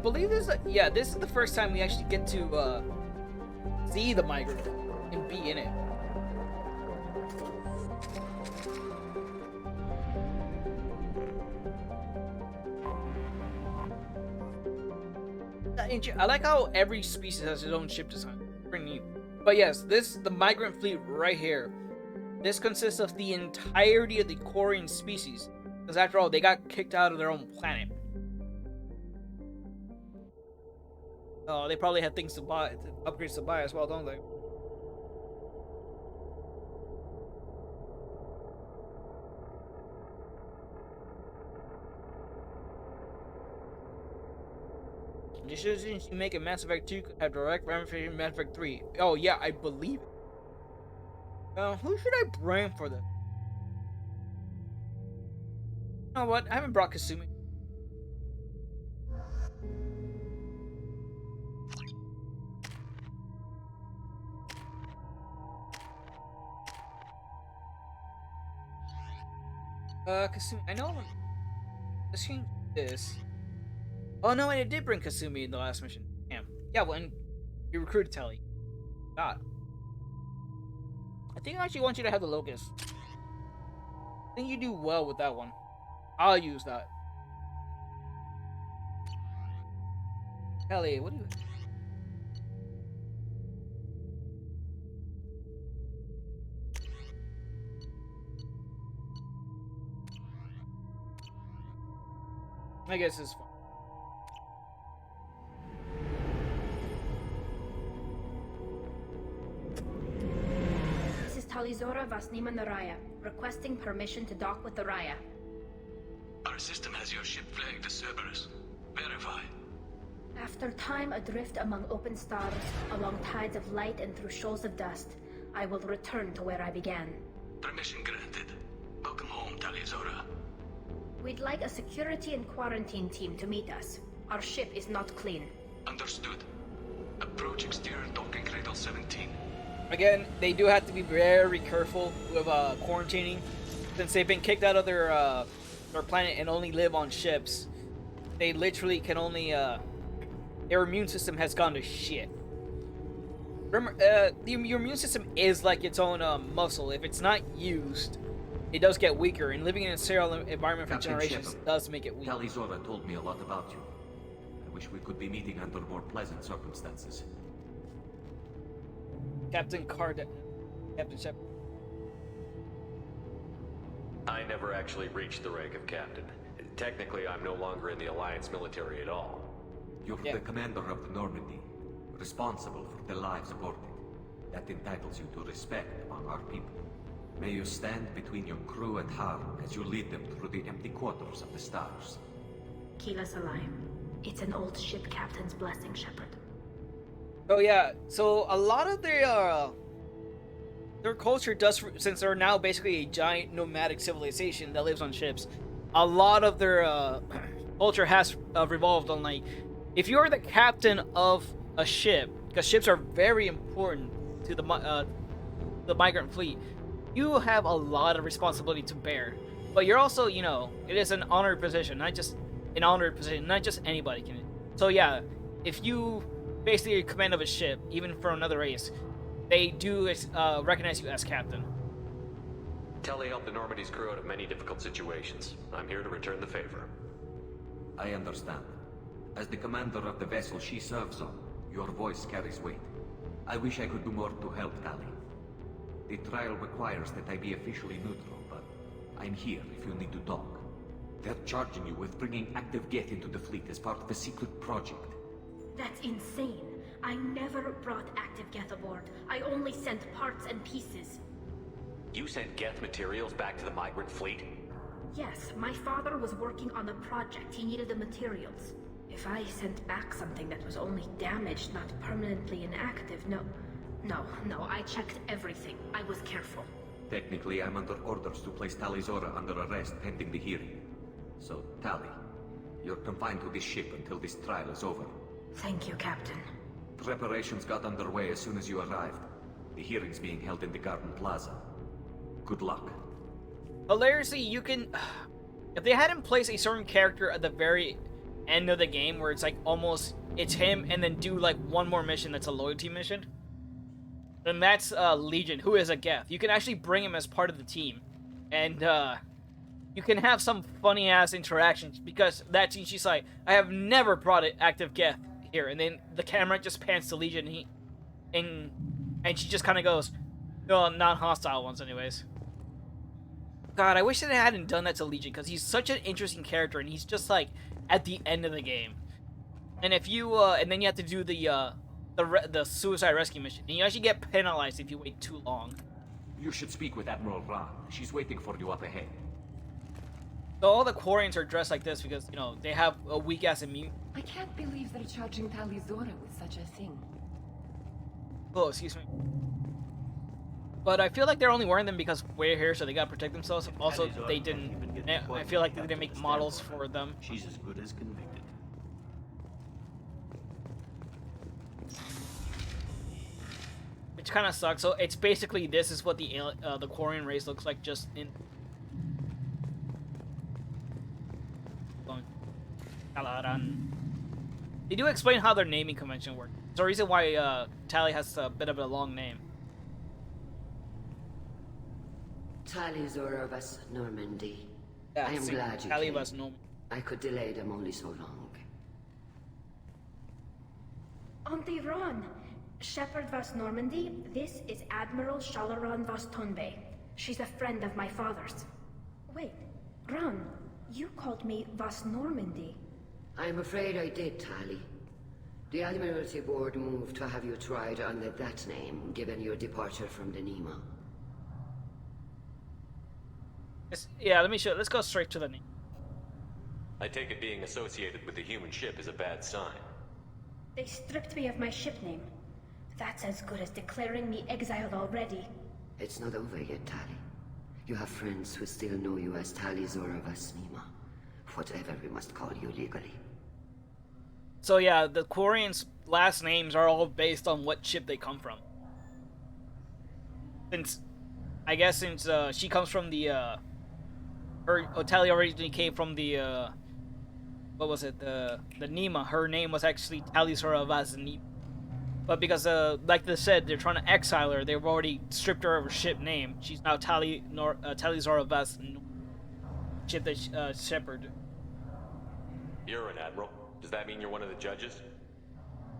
believe this. Yeah, this is the first time we actually get to see the migrant and be in it. I like how every species has its own ship design. Pretty neat. But yes, the migrant fleet right here. This consists of the entirety of the Quarian species, because after all, they got kicked out of their own planet. Oh, they probably had things to buy, upgrades to buy as well, don't they? Decisions you make in Mass Effect 2 could have direct ramifications in Mass Effect 3. Oh yeah, I believe it. Who should I blame for this? You know what? I haven't brought Kasumi. Kasumi, I know let's change this. Oh no, and it did bring Kasumi in the last mission. Damn. Yeah, when you recruited Telly. God. I think I actually want you to have the Locust. I think you do well with that one. I'll use that. Telly, what do you... I guess it's fine. Tali'Zorah Raya, requesting permission to dock with the Raya. Our system has your ship flagged as Cerberus. Verify. After time adrift among open stars, along tides of light and through shoals of dust, I will return to where I began. Permission granted. Welcome home, Tali'Zorah. We'd like a security and quarantine team to meet us. Our ship is not clean. Understood. Approach exterior docking cradle 17. Again, they do have to be very careful with quarantining, since they've been kicked out of their planet and only live on ships. They literally can only their immune system has gone to shit. Remember, your immune system is like its own muscle. If it's not used, it does get weaker. And living in a sterile environment for generations Shepard, does make it weak. Tali'Zorah told me a lot about you. I wish we could be meeting under more pleasant circumstances. Captain Shepard. I never actually reached the rank of captain. Technically, I'm no longer in the Alliance military at all. You're the commander of the Normandy, responsible for the lives aborted. That entitles you to respect among our people. May you stand between your crew and harm as you lead them through the empty quarters of the stars. Kila Salayim. It's an old ship captain's blessing, Shepard. Oh yeah, so a lot of their culture does, since they're now basically a giant nomadic civilization that lives on ships, a lot of their culture has revolved on, like, if you're the captain of a ship, because ships are very important to the migrant fleet, you have a lot of responsibility to bear. But you're also, you know, it is an honored position, not just anybody can. So yeah, if you basically command of a ship, even for another race, they do recognize you as captain. Telly helped the Normandy's crew out of many difficult situations. I'm here to return the favor. I understand. As the commander of the vessel she serves on, your voice carries weight. I wish I could do more to help Tali. The trial requires that I be officially neutral, but I'm here if you need to talk. They're charging you with bringing active Geth into the fleet as part of a secret project. That's insane. I never brought active Geth aboard. I only sent parts and pieces. You sent Geth materials back to the migrant fleet? Yes, my father was working on a project. He needed the materials. If I sent back something that was only damaged, not permanently inactive, no, I checked everything. I was careful. Technically, I'm under orders to place Tali'Zorah under arrest pending the hearing. So, Tali, you're confined to this ship until this trial is over. Thank you, Captain. Preparations got underway as soon as you arrived. The hearing's being held in the Garden Plaza. Good luck. Hilariously, you can... If they hadn't placed a certain character at the very end of the game where it's like almost it's him and then do like one more mission that's a loyalty mission. And that's Legion, who is a Geth. You can actually bring him as part of the team. And you can have some funny ass interactions because that scene she's like, I have never brought an active Geth here, and then the camera just pans to Legion and she just kinda goes, no, non-hostile ones anyways. God, I wish that I hadn't done that to Legion, because he's such an interesting character, and he's just like at the end of the game. And if you and then you have to do the suicide rescue mission, and you actually get penalized if you wait too long. You should speak with Admiral Ra. She's waiting for you up ahead. So all the Quarians are dressed like this because, you know, they have a weak ass immune. I can't believe they're charging Tali'Zorah with such a thing. Oh, excuse me. But I feel like they're only wearing them because we're here, so they gotta protect themselves. Also, they didn't. I feel like they didn't make models for them. She's as good as convicted. Which kind of sucks. So it's basically this is what the Quarian race looks like, just in. They do explain how their naming convention works. There's a reason why Tali has a bit of a long name. Tali'Zorah was Normandy. Yeah, I am glad you Tali came. was Normandy. I could delay them only so long. Auntie Ron, Shepherd Vas Normandy, this is Admiral Shalaran Vas Tonbe. She's a friend of my father's. Wait, Ron, you called me Vas Normandy. I'm afraid I did, Tali. The Admiralty Board moved to have you tried under that name, given your departure from the Nima. Yeah, let me show. Let's go straight to the name. I take it being associated with the human ship is a bad sign. They stripped me of my ship name. That's as good as declaring me exiled already. It's not over yet, Tali. You have friends who still know you as Tali'Zorah Vas Nima. Whatever we must call you legally. So yeah, the Quarians' last names are all based on what ship they come from. Since she comes from the Tali originally came from the what was it, the Nima. Her name was actually Tali'Zorah Vas Nima. But because like they said, they're trying to exile her, they've already stripped her of her ship name. She's now Tali'Zorah Vas Nima. Ship that Shepherd. You're an admiral. Does that mean you're one of the judges?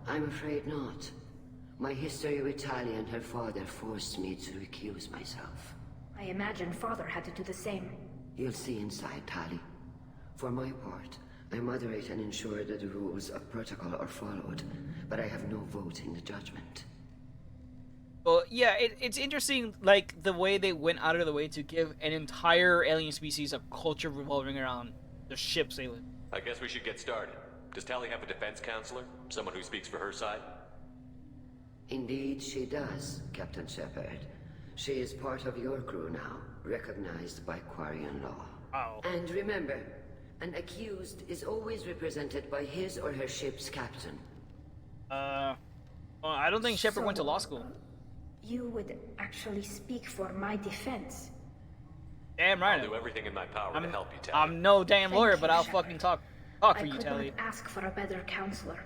I'm afraid not. My history with Tali and her father forced me to recuse myself. I imagine father had to do the same. You'll see inside, Tali. For my part, I moderate and ensure that the rules of protocol are followed, but I have no vote in the judgment. Well, yeah, it's interesting, like, the way they went out of the way to give an entire alien species a culture revolving around the ships they live. I guess we should get started. Does Tali have a defense counselor? Someone who speaks for her side? Indeed, she does, Captain Shepard. She is part of your crew now, recognized by Quarian law. Oh. And remember, an accused is always represented by his or her ship's captain. Well, I don't think Shepard went to law school. You would actually speak for my defense. Damn right. I'll do everything in my power to help you, Tali. I'm no damn Thank lawyer, you, but I'll Shepard. fucking talk I for you, could Tali. not ask for a better counselor.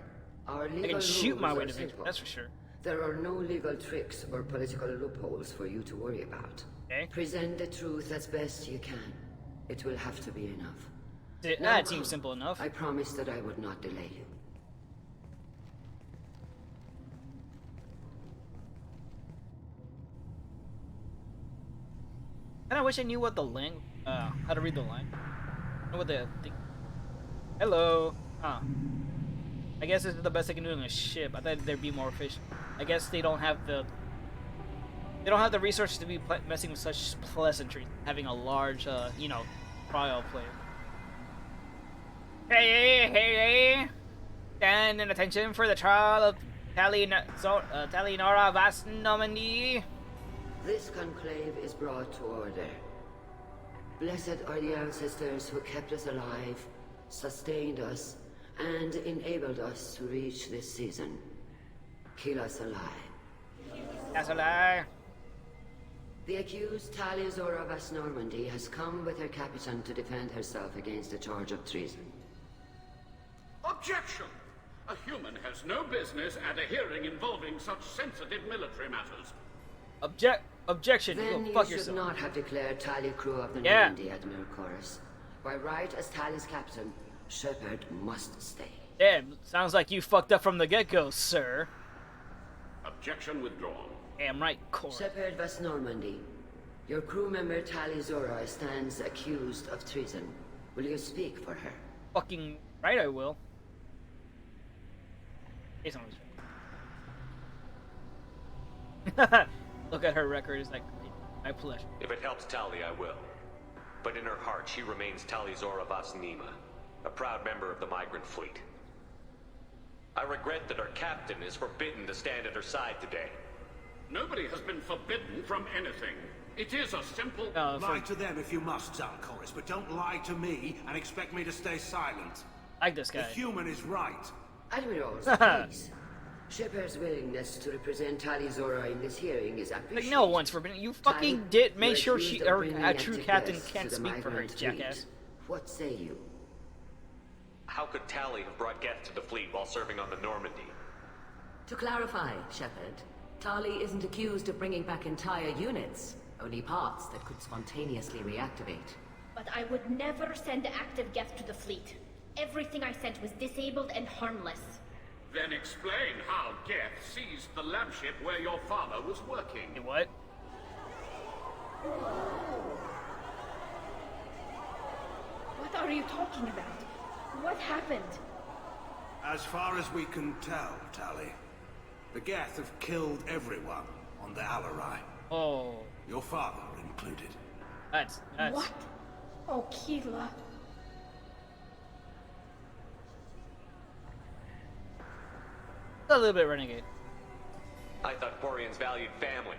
Our I legal can shoot my rules way are to victory, simple. that's for sure. There are no legal tricks or political loopholes for you to worry about. Okay. Present the truth as best you can. It will have to be enough. Now That seems come. simple enough. I promised that I would not delay you. And I wish I knew what the how to read the line. Know what the thing. Hello. Huh. I guess this is the best I can do on a ship. I thought there'd be more efficient. I guess they don't have the resources to be messing with such pleasantries, having a large, trial player. Hey! Stand in attention for the trial of Tali'Zorah Vas Normandy. This conclave is brought to order. Blessed are the ancestors who kept us alive, sustained us, and enabled us to reach this season. Kill us alive. That's a lie. The accused Tali'Zorah Vas Normandy has come with her captain to defend herself against a charge of treason. human has no business at a hearing involving such sensitive military matters. Objection. Then Go you fuck should yourself. not have declared Tali crew of the Yeah. Normandy, Admiral Chorus. By right as Tali's captain, Shepard must stay. Damn, sounds like you fucked up from the get-go, sir. Objection withdrawn. Damn right, Cora. Shepard West Normandy. Your crew member Tali'Zorah stands accused of treason. Will you speak for her? Fucking right, I will. Hey, someone's Look at her record. It's like my pleasure. If it helps Tali, I will. But in her heart, she remains Tali'Zorah Vasnima, a proud member of the migrant fleet. I regret that our captain is forbidden to stand at her side today. Nobody has been forbidden from anything. It is a simple... Lie to them if you must, Zalcoris, but don't lie to me and expect me to stay silent. Like this The guy. human is right. Admirals, please. Shepard's willingness to represent Tali'Zorah in this hearing is appreciated. Like no one's forbidden. You fucking Tali, did you're make sure accused she of or bringing a true active captain guests can't to the speak for her, migrant fleet. jackass. What say you? How could Tali have brought Geth to the fleet while serving on the Normandy? To clarify, Shepard, Tali isn't accused of bringing back entire units, only parts that could spontaneously reactivate. But I would never send active Geth to the fleet. Everything I sent was disabled and harmless. Then explain how Geth seized the lab ship where your father was working. Hey, what? What are you talking about? What happened? As far as we can tell, Tali, the Geth have killed everyone on the Alarai. Oh, Your father included. that's What? Oh, Keela. a little bit renegade. I thought Quarians valued family.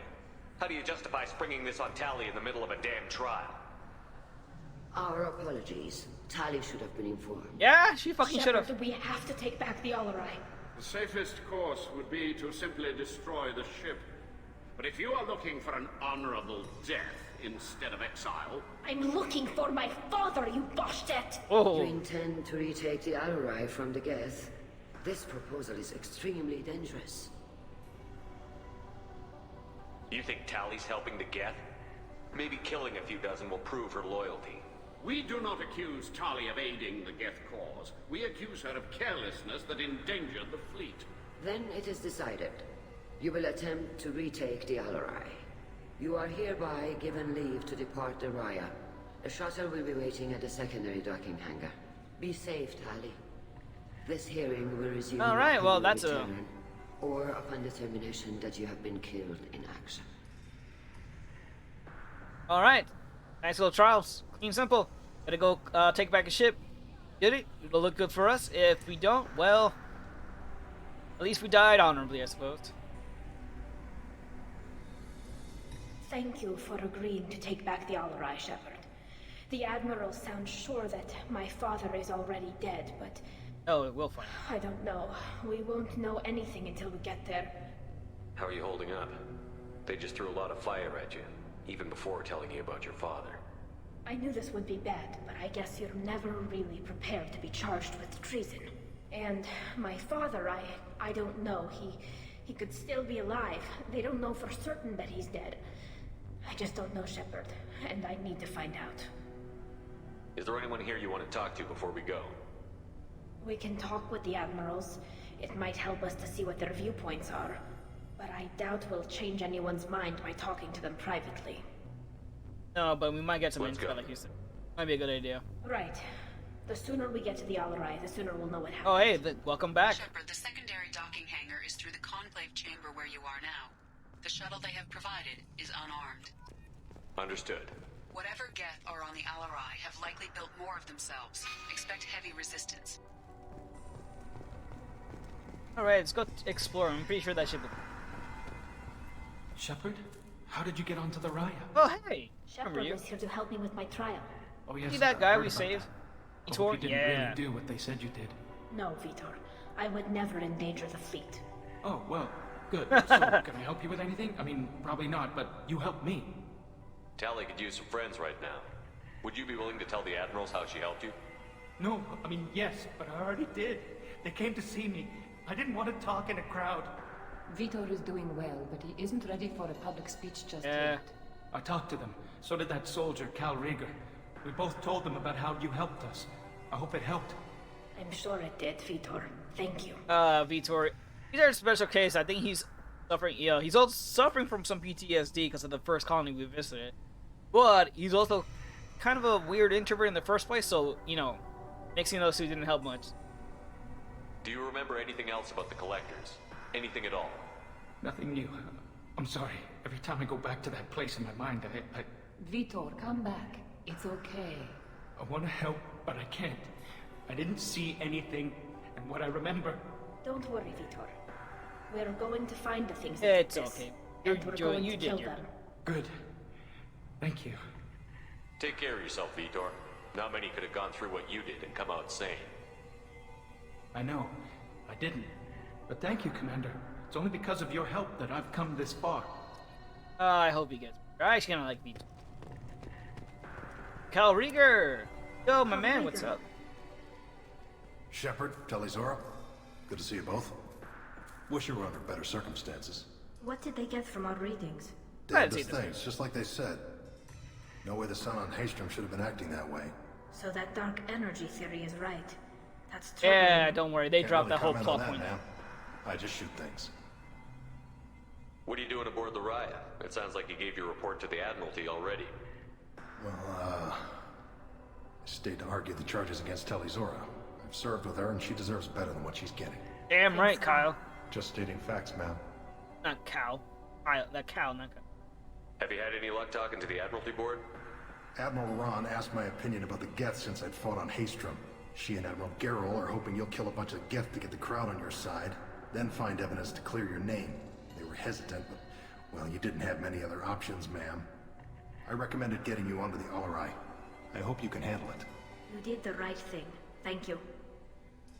How do you justify springing this on Tali in the middle of a damn trial? Our apologies. Tali should have been informed. Yeah, she fucking should have. Shepard, we have to take back the Alarai. The safest course would be to simply destroy the ship. But if you are looking for an honorable death instead of exile, I'm looking for my father, you bastet! You Oh, intend to retake the Alarai from the Geth? This proposal is extremely dangerous. You think Tali's helping the Geth? Maybe killing a few dozen will prove her loyalty. we do not accuse Tali of aiding the Geth cause. We accuse her of carelessness that endangered the fleet. Then it is decided. You will attempt to retake the Alarai. You are hereby given leave to depart the Raya. The shuttle will be waiting at the secondary docking hangar. Be safe, Tali. This hearing will resume All right, upon well, your that's a- return, or upon determination that you have been killed in action. all right. Nice little trials. Clean, simple. Gotta go take back a ship. Did it? It'll look good for us. If we don't, well, at least we died honorably, I suppose. Thank you for agreeing to take back the Alarai, Shepard. The Admiral sounds sure that my father is already dead, but Oh, we'll find. I don't know. We won't know anything until we get there. How are you holding up? They just threw a lot of fire at you, even before telling you about your father. I knew this would be bad, but I guess you're never really prepared to be charged with treason. And my father, I don't know. He could still be alive. They don't know for certain that he's dead. I just don't know, Shepard, and I need to find out. Is there anyone here you want to talk to before we go? We can talk with the Admirals. It might help us to see what their viewpoints are. But I doubt we'll change anyone's mind by talking to them privately. No, but we might get some Let's info, go. like you said. Might be a good idea. Right. The sooner we get to the Alarai, the sooner we'll know what happened. Oh, hey, welcome back. Shepard, the secondary docking hangar is through the conclave chamber where you are now. The shuttle they have provided is unarmed. Understood. Whatever Geth are on the Alarai have likely built more of themselves. Expect heavy resistance. Alright, let's go explore. I'm pretty sure that should be... Shepard? How did you get onto the Raya? Oh, hey! Remember Shepard you? was here to help me with my trial. Oh yes, See that I guy heard we about saved? that. He I tore... hope you didn't Yeah. really do what they said you did. No, Vitor. I would never endanger the fleet. Oh, well, good. So, can I help you with anything? I mean, probably not, but you helped me. Tali could use some friends right now. Would you be willing to tell the Admirals how she helped you? No, I mean, yes, but I already did. They came to see me. I didn't want to talk in a crowd. Vitor is doing well, but he isn't ready for a public speech just Yeah. yet. I talked to them. So did that soldier, Cal Rieger. We both told them about how you helped us. I hope it helped. I'm sure it did, Vitor. Thank you. Vitor. Vitor's a special case. I think he's suffering. Yeah, he's also suffering from some PTSD because of the first colony we visited. But he's also kind of a weird introvert in the first place. So mixing those two didn't help much. Do you remember anything else about the collectors? Anything at all? Nothing new. I'm sorry. Every time I go back to that place in my mind, I Vitor, come back. It's okay. want to help, but I can't. I didn't see anything, and what I remember... Don't worry, Vitor. We're going to find the things It's that did this, okay. and we're going You to did kill your them. Good. Thank you. Take care of yourself, Vitor. Not many could have gone through what you did and come out sane. I know. I didn't. But thank you, Commander. It's only because of your help that I've come this far. I hope he gets better. I actually kind of like Vitor. Cal Rieger! Yo, my man, what's up? Shepard, Tali'Zorah, good to see you both. Wish you were under better circumstances. What did they get from our readings? Damnedest things, just like they said. No way the sun on Haystrom should have been acting that way. So that dark energy theory is right. That's Yeah, troubling. don't worry. They Can't dropped really that whole comment plot on point. that, man. I just shoot things. What are you doing aboard the Raya? It sounds like you gave your report to the Admiralty already. Well, I stayed to argue the charges against Tali'Zorah. I've served with her, and she deserves better than what she's getting. Damn right, Kyle. Just stating facts, ma'am. Not Cal. Kyle, that Cal, not Kyle. Have you had any luck talking to the Admiralty Board? Admiral Ron asked my opinion about the Geth since I'd fought on Haystrom. She and Admiral Garrel are hoping you'll kill a bunch of Geth to get the crowd on your side, then find evidence to clear your name. They were hesitant, but, well, you didn't have many other options, ma'am. I recommended getting you onto the Alarai. I hope you can handle it. You did the right thing. Thank you.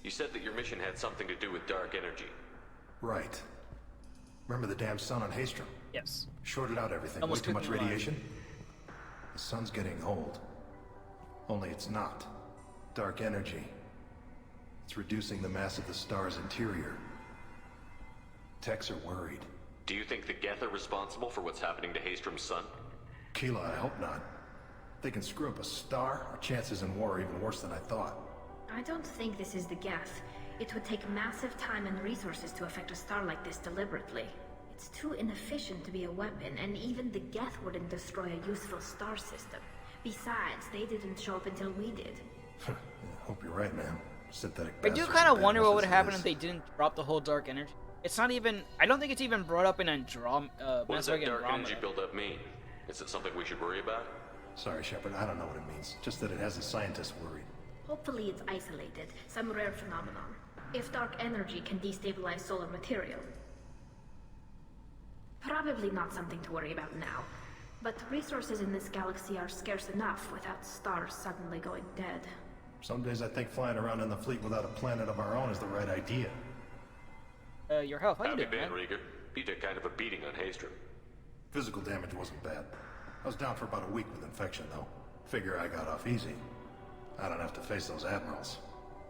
You said that your mission had something to do with dark energy. Right. Remember the damn sun on Haystrom? Yes. Shorted out everything. Almost Way too much took me alive. radiation? The sun's getting old. Only it's not. Dark energy. It's reducing the mass of the star's interior. Techs are worried. Do you think the Geth are responsible for what's happening to Haystrom's sun? Keela, I hope not. If they can screw up a star, our chances in war are even worse than I thought. I don't think this is the Geth. It would take massive time and resources to affect a star like this deliberately. It's too inefficient to be a weapon, and even the Geth wouldn't destroy a useful star system. Besides, they didn't show up until we did. I hope you're right, man. Synthetic I do bastards kind are of bad wonder what enough would as it happen is. if they didn't drop the whole dark energy. It's not even. I don't think it's even brought up in What does that dark energy buildup mean? Is it something we should worry about? Sorry, Shepard, I don't know what it means. Just that it has the scientists worried. Hopefully it's isolated, some rare phenomenon. If dark energy can destabilize solar material. Probably not something to worry about now. But resources in this galaxy are scarce enough without stars suddenly going dead. Some days I think flying around in the fleet without a planet of our own is the right idea. Your health. How you Howdy, doing, Ben man? Rieger. You took kind of a beating on Haystrom. Physical damage wasn't bad. I was down for about a week with infection, though. Figure I got off easy. I don't have to face those admirals.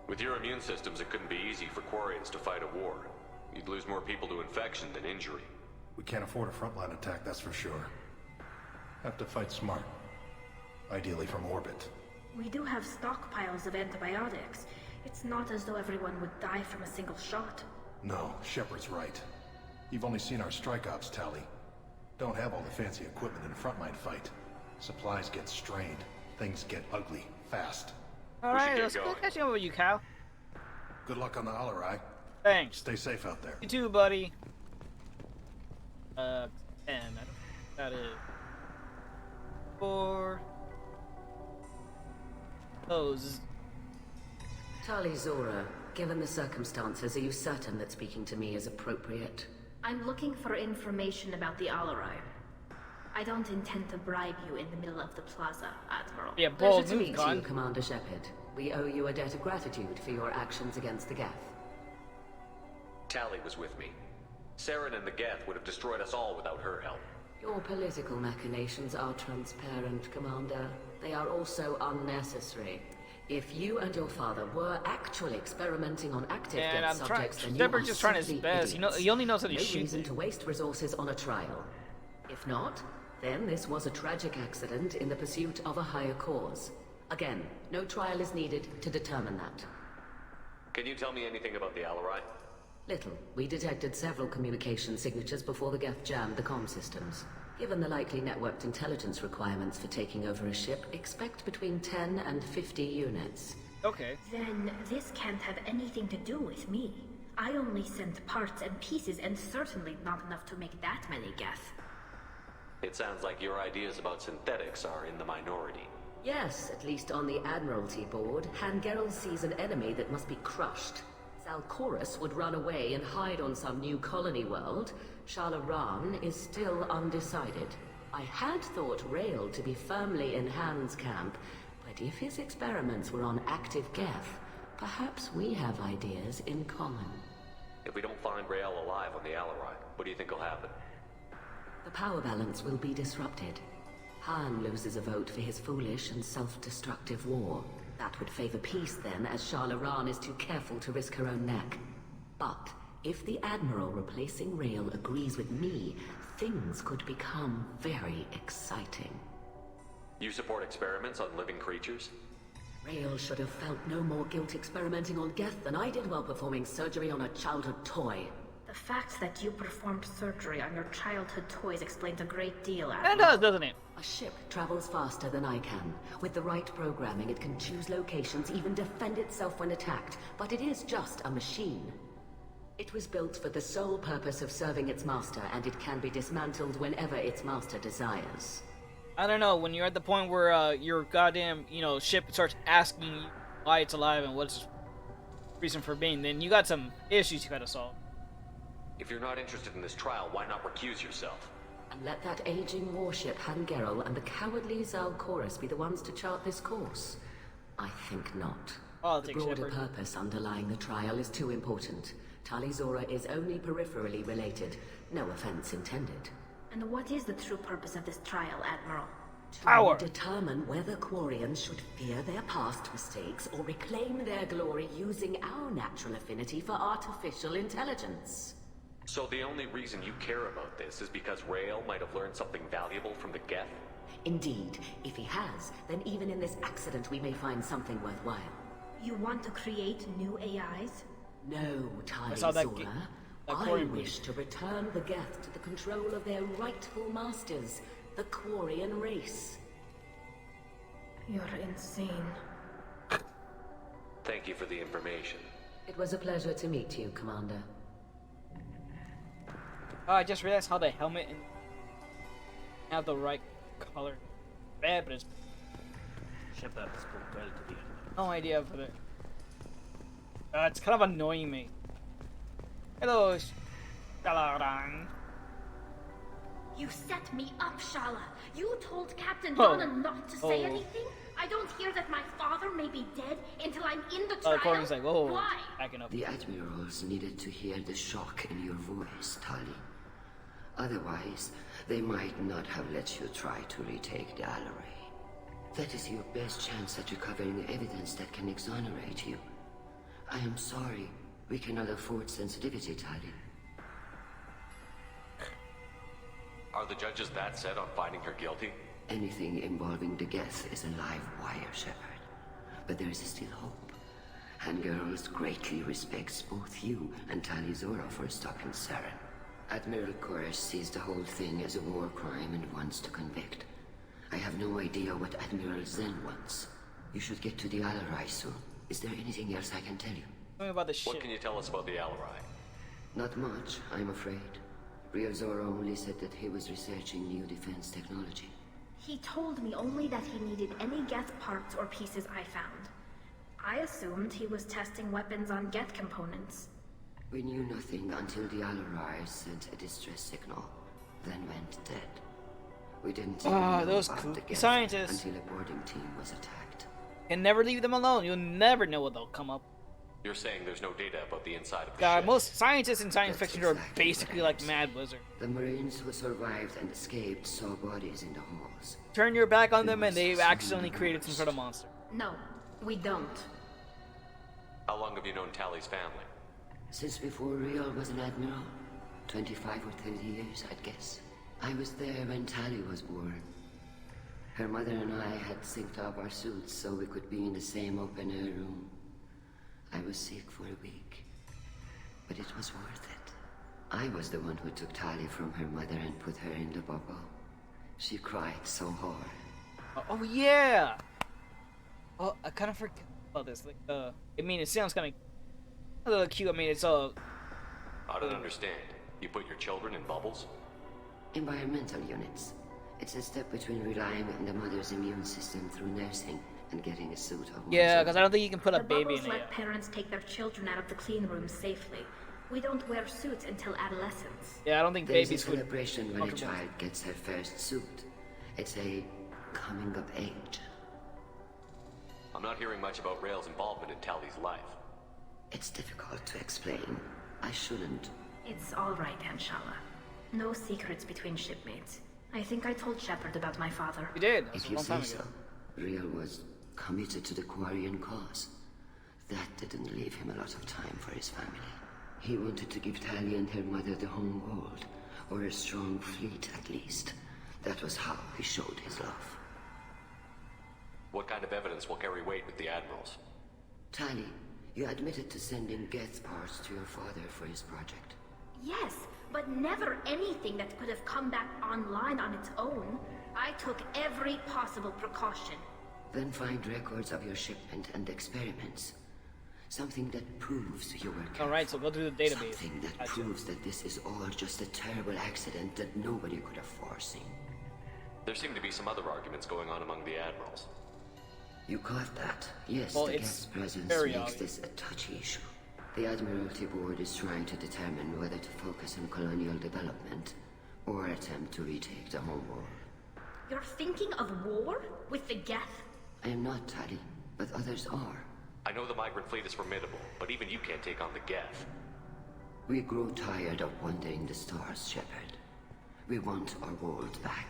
With your immune systems, it couldn't be easy for Quarians to fight a war. You'd lose more people to infection than injury. We can't afford a frontline attack, that's for sure. Have to fight smart. Ideally from orbit. We do have stockpiles of antibiotics. It's not as though everyone would die from a single shot. No, Shepard's right. You've only seen our strike ops tally. Don't have all the fancy equipment in a frontline fight. Supplies get strained. Things get ugly, fast. Alright, let's go catching up with you, Cal. Good luck on the Alarai. Thanks. Stay safe out there. You too, buddy. 10. I don't know what that is. 4. Close. Tali'Zorah, given the circumstances, are you certain that speaking to me is appropriate? I'm looking for information about the Alarai. I don't intend to bribe you in the middle of the plaza, Admiral. Yeah, Pleasure bold to move, meet Gon. you, Commander Shepard. We owe you a debt of gratitude for your actions against the Geth. Tali was with me. Saren and the Geth would have destroyed us all without her help. Your political machinations are transparent, Commander. They are also unnecessary. If you and your father were actually experimenting on active And Geth I'm trying. subjects, then you Shepard's are just trying his simply best. idiots. He only knows how to No shoot. reason to waste resources on a trial. If not, then this was a tragic accident in the pursuit of a higher cause. Again, no trial is needed to determine that. Can you tell me anything about the Alarai? Little. We detected several communication signatures before the Geth jammed the comm systems. Given the likely networked intelligence requirements for taking over a ship, expect between 10 and 50 units. Okay. Then this can't have anything to do with me. I only sent parts and pieces, and certainly not enough to make that many Geth. It sounds like your ideas about synthetics are in the minority. Yes, at least on the Admiralty board, Hangerel sees an enemy that must be crushed. Zalcorus would run away and hide on some new colony world. Shalaran is still undecided. I had thought Rael to be firmly in Han's camp, but if his experiments were on active Geth, perhaps we have ideas in common. If we don't find Rael alive on the Alarai, what do you think will happen? The power balance will be disrupted. Han loses a vote for his foolish and self-destructive war. That would favor peace then, as Shalaran is too careful to risk her own neck. But if the Admiral replacing Rael agrees with me, things could become very exciting. You support experiments on living creatures? Rael should have felt no more guilt experimenting on Geth than I did while performing surgery on a childhood toy. The fact that you performed surgery on your childhood toys explains a great deal, It Admiral. does, doesn't it? A ship travels faster than I can. With the right programming, it can choose locations, even defend itself when attacked. But it is just a machine. It was built for the sole purpose of serving its master, and it can be dismantled whenever its master desires. I don't know. When you're at the point where your goddamn, ship starts asking you why it's alive and what's its reason for being, then you got some issues you gotta solve. If you're not interested in this trial, why not recuse yourself? And let that aging warship Hangerel and the cowardly Zalcorus be the ones to chart this course? I think not. The broader purpose underlying the trial is too important. Tali'Zorah is only peripherally related. No offense intended. And what is the true purpose of this trial, Admiral? To determine whether Quarians should fear their past mistakes or reclaim their glory using our natural affinity for artificial intelligence. So the only reason you care about this is because Rael might have learned something valuable from the Geth? Indeed. If he has, then even in this accident we may find something worthwhile. You want to create new AIs? No, Tali'Zorah. I wish to return the Geth to the control of their rightful masters, the Quarian race. You're insane. Thank you for the information. It was a pleasure to meet you, Commander. Oh, I just realized how the helmet have the right color. Bad, but it's Shepard spoke well to the end. no idea for it. It's kind of annoying me. Hello, Shalaran. You set me up, Shala. You told Captain Donna not to say anything? I don't hear that my father may be dead until I'm in the trial. Corin's like, oh, why? backing up. The admirals needed to hear the shock in your voice, Tali. Otherwise, they might not have let you try to retake the Alarai. That is your best chance at recovering evidence that can exonerate you. I am sorry. We cannot afford sensitivity, Tali. Are the judges that set on finding her guilty? Anything involving the Geth is a live wire, Shepard. But there is still hope. Hangerls greatly respects both you and Tali'Zorah for stopping Saren. Admiral Koresh sees the whole thing as a war crime and wants to convict. I have no idea what Admiral Zen wants. You should get to the Alarai soon. Is there anything else I can tell you? Tell me about the ship. What can you tell us about the Alarai? Not much, I'm afraid. Tali'Zorah only said that he was researching new defense technology. He told me only that he needed any Geth parts or pieces I found. I assumed he was testing weapons on Geth components. We knew nothing until the Alarai sent a distress signal, then went dead. We didn't even know those about the Geth scientists. until a boarding team was attacked. And never leave them alone. You'll never know what they'll come up. You're saying there's no data about the inside of the God, ship? most scientists in science fiction are basically like Mad Wizard. The Marines who survived and escaped saw bodies in the halls. Turn your back on them and they've accidentally created some sort of monster. No. We don't. How long have you known Tali's family? Since before Riel was an admiral. 25 or 30 years, I'd guess. I was there when Tali was born. Her mother and I had synced up our suits so we could be in the same open-air room. I was sick for a week, but it was worth it. I was the one who took Tali from her mother and put her in the bubble. She cried so hard. Oh yeah! Oh, I kind of forgot about this. Like, I mean, it sounds kind of a little cute. I mean, it's I don't understand. You put your children in bubbles? Environmental units. It's a step between relying on the mother's immune system through nursing and getting a suit of one's yeah, own. because I don't think you can put a baby in Bubbles it. let parents take their children out of the clean room safely. We don't wear suits until adolescence. Yeah, I don't think There's babies a would. celebration when a child gets her first suit. It's a coming of age. I'm not hearing much about Rael's involvement in Tali's life. It's difficult to explain. I shouldn't. It's all right, Anshala. No secrets between shipmates. I think I told Shepard about my father. You did. If you say so. Riel was committed to the Quarian cause. That didn't leave him a lot of time for his family. He wanted to give Tali and her mother the home world, or a strong fleet at least. That was how he showed his love. What kind of evidence will carry weight with the admirals? Tali, you admitted to sending Geth parts to your father for his project. Yes, but never anything that could have come back online on its own. I took every possible precaution. Then find records of your shipment and experiments. Something that proves you were careful. Alright, so go through the database. Something that proves that this is all just a terrible accident that nobody could have foreseen. There seem to be some other arguments going on among the admirals. You caught that? Yes, well, the it's guest presence very makes obvious. this a touchy issue. The Admiralty Board is trying to determine whether to focus on colonial development or attempt to retake the home world. You're thinking of war? With the Geth? I am not, Tali, but others are. I know the migrant fleet is formidable, but even you can't take on the Geth. We grow tired of wandering the stars, Shepard. We want our world back.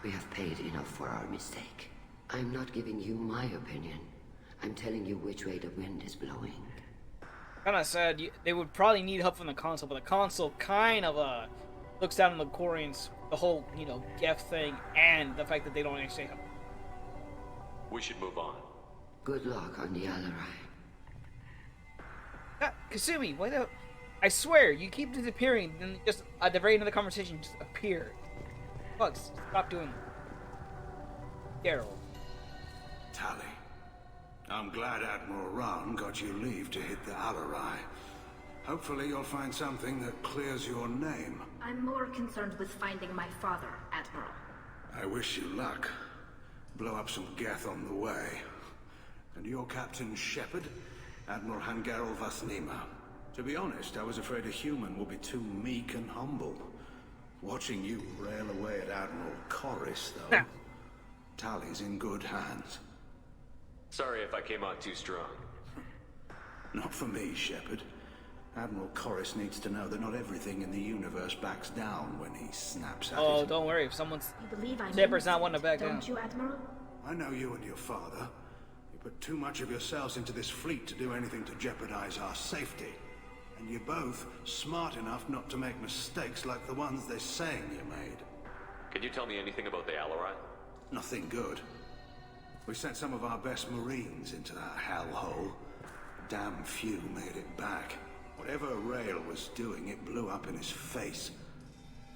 We have paid enough for our mistake. I'm not giving you my opinion. I'm telling you which way the wind is blowing. Kind of sad. They would probably need help from the console, but the console kind of looks down on the Quarians, the whole Geth thing, and the fact that they don't actually help. We should move on. Good luck on the Alarai. Kasumi, why the? I swear, you keep disappearing, then just at the very end of the conversation, you just appear. Fuck, stop doing that. Daryl. Tali, I'm glad Admiral Ron got you leave to hit the Alarai. Hopefully you'll find something that clears your name. I'm more concerned with finding my father, Admiral. I wish you luck. Blow up some Geth on the way. And your Captain Shepard, Admiral Hangerel Vasnima. To be honest, I was afraid a human would be too meek and humble. Watching you rail away at Admiral Corris, though. Tali's in good hands. Sorry if I came out too strong. Not for me, Shepard. Admiral Corris needs to know that not everything in the universe backs down when he snaps at it. Oh, don't worry. If someone's You believe I Zipper's not one to back don't down. you, Admiral? I know you and your father. You put too much of yourselves into this fleet to do anything to jeopardize our safety. And you're both smart enough not to make mistakes like the ones they're saying you made. Can you tell me anything about the Alarai? Nothing good. We sent some of our best Marines into that hellhole. Damn few made it back. Whatever Rael was doing, it blew up in his face.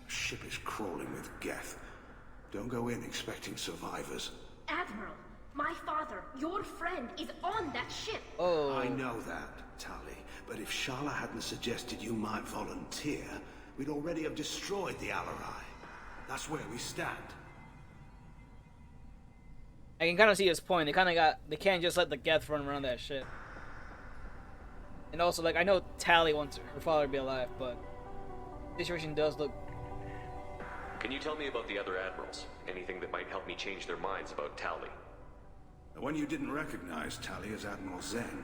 The ship is crawling with Geth. Don't go in expecting survivors. Admiral, my father, your friend, is on that ship. Oh. I know that, Tali. But if Shala hadn't suggested you might volunteer, we'd already have destroyed the Alarai. That's where we stand. I can kind of see his point. They can't just let the Geth run around that shit. And also, like, I know Tali wants her father to be alive, but the situation does look. Can you tell me about the other admirals? Anything that might help me change their minds about Tali? The one you didn't recognize, Tali, is Admiral Zen.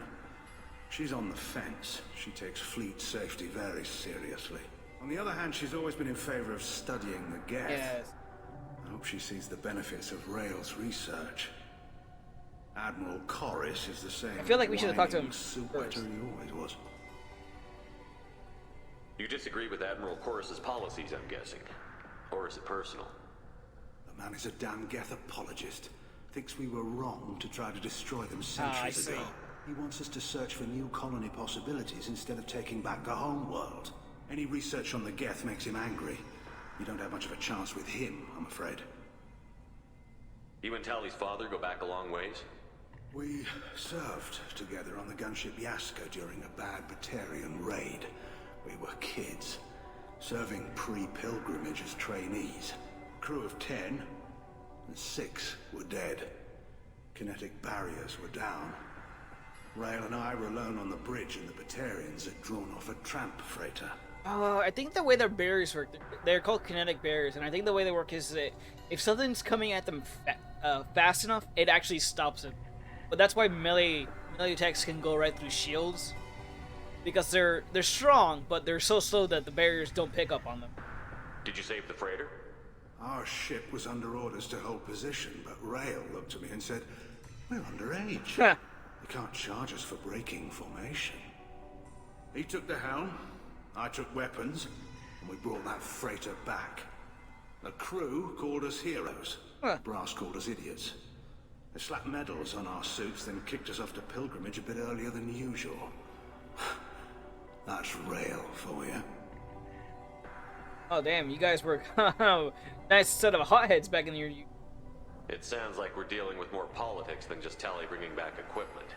She's on the fence. She takes fleet safety very seriously. On the other hand, she's always been in favor of studying the Geth. Yes. I hope she sees the benefits of Rael's research. Admiral Corus is the same. I feel like we should have talked to him soup first. wetter he always was. You disagree with Admiral Corus's policies, I'm guessing. Or is it personal? The man is a damn Geth apologist. Thinks we were wrong to try to destroy them I centuries see. ago. He wants us to search for new colony possibilities instead of taking back the home world. Any research on the Geth makes him angry. You don't have much of a chance with him, I'm afraid. You and Tali's father go back a long ways? We served together on the gunship Yaska during a bad Batarian raid. We were kids, serving pre-pilgrimage as trainees. Crew of 10, and 6 were dead. Kinetic barriers were down. Rail and I were alone on the bridge, and the Batarians had drawn off a tramp freighter. I think the way their barriers work, they're called kinetic barriers, and I think the way they work is that if something's coming at them fast enough, it actually stops it. But that's why melee attacks can go right through shields, because they're strong, but they're so slow that the barriers don't pick up on them. Did you save the freighter? Our ship was under orders to hold position, but Rail looked at me and said, "We're underage. You can't charge us for breaking formation." He took the helm, I took weapons, and we brought that freighter back. The crew called us heroes. Brass called us idiots. They slapped medals on our suits, then kicked us off to pilgrimage a bit earlier than usual. That's Rail for you. Oh damn, you guys were nice set of hotheads back in your. It sounds like we're dealing with more politics than just Tali bringing back equipment.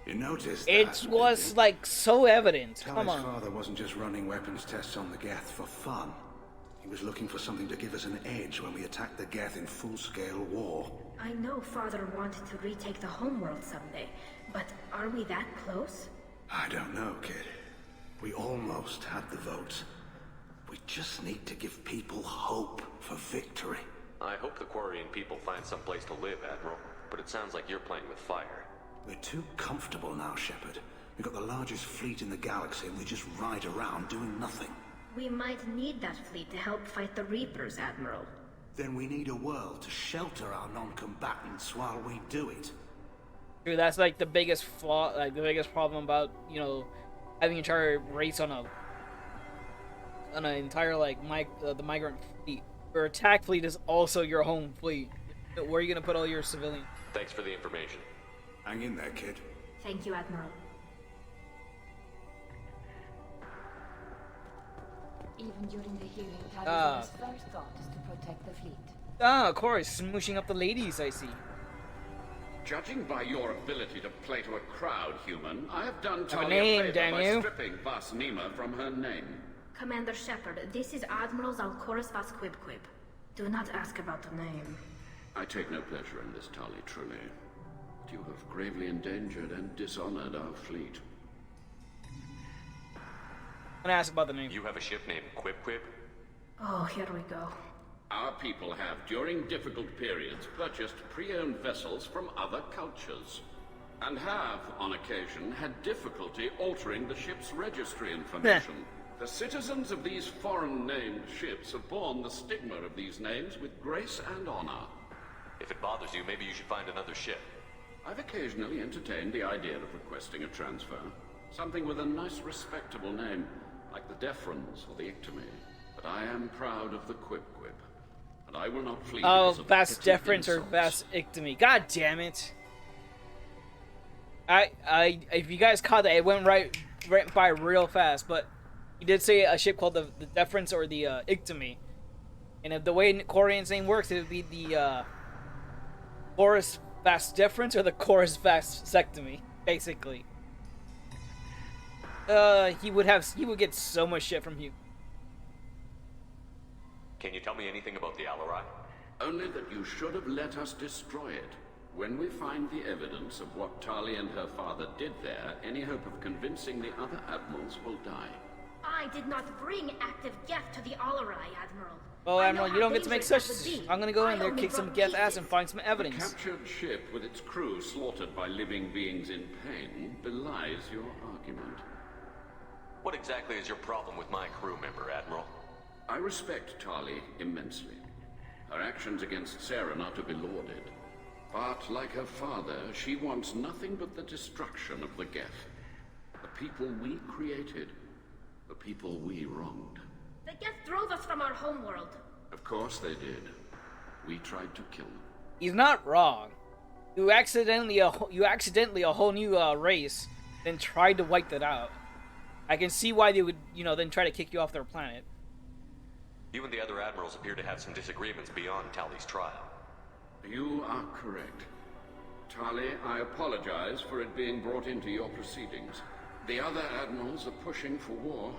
You noticed It that, was didn't like so evident. you? Come Tali's on. father wasn't just running weapons tests on the Geth for fun. He was looking for something to give us an edge when we attacked the Geth in full-scale war. I know Father wanted to retake the homeworld someday, but are we that close? I don't know, kid. We almost had the votes. We just need to give people hope for victory. I hope the Quarian people find some place to live, Admiral, but it sounds like you're playing with fire. We're too comfortable now, Shepard. We've got the largest fleet in the galaxy and we just ride around doing nothing. We might need that fleet to help fight the Reapers, Admiral. Then we need a world to shelter our non-combatants while we do it. Dude, that's like the biggest flaw, like the biggest problem about, you know, having an entire race on an entire like the migrant fleet. Your attack fleet is also your home fleet. Where are you gonna put all your civilians? Thanks for the information. Hang in there, kid. Thank you, Admiral. Even during the hearing, Tali'Zorah's first thought is to protect the fleet. Of course, smooshing up the ladies, I see. Judging by your ability to play to a crowd, human, I have done Have a Talia name, a favor damn by you. stripping Vas Nima from her name. Commander Shepard, this is Admiral Zalcorus Vas Quibquib. Do not ask about the name. I take no pleasure in this, Tali, truly. But you have gravely endangered and dishonored our fleet. I'm gonna ask about the name. You have a ship named Quib Quib? Oh, here we go. Our people have, during difficult periods, purchased pre-owned vessels from other cultures, and have, on occasion, had difficulty altering the ship's registry information. The citizens of these foreign-named ships have borne the stigma of these names with grace and honor. If it bothers you, maybe you should find another ship. I've occasionally entertained the idea of requesting a transfer. Something with a nice, respectable name, like the Deferens or the Ictomy. But I am proud of the Quib Quib. And I will not flee Oh, because of vast petty deference or insults. vast ictomy. God damn it. If you guys caught that, it went right by real fast, but he did say a ship called the deference or the ictomy. And if the way Quarian's name works, it would be the chorus vast deference or the chorus vast sectomy, basically. He would get so much shit from you. Can you tell me anything about the Alarai? Only that you should have let us destroy it. When we find the evidence of what Tali and her father did there, any hope of convincing the other admirals will die. I did not bring active Geth to the Alarai, Admiral. Well, I Admiral, know you how don't get to make dangerous such. that would be. I'm gonna go in I there, only kick some brought Geth ass, pieces. and find some The evidence. captured ship with its crew slaughtered by living beings in pain belies your argument. What exactly is your problem with my crew member, Admiral? I respect Tali immensely. Her actions against Saren are to be lauded. But like her father, she wants nothing but the destruction of the Geth. The people we created. The people we wronged. The Geth drove us from our homeworld. Of course they did. We tried to kill them. He's not wrong. You accidentally a whole new race, then tried to wipe that out. I can see why they would, then try to kick you off their planet. You and the other admirals appear to have some disagreements beyond Tali's trial. You are correct. Tali, I apologize for it being brought into your proceedings. The other admirals are pushing for war.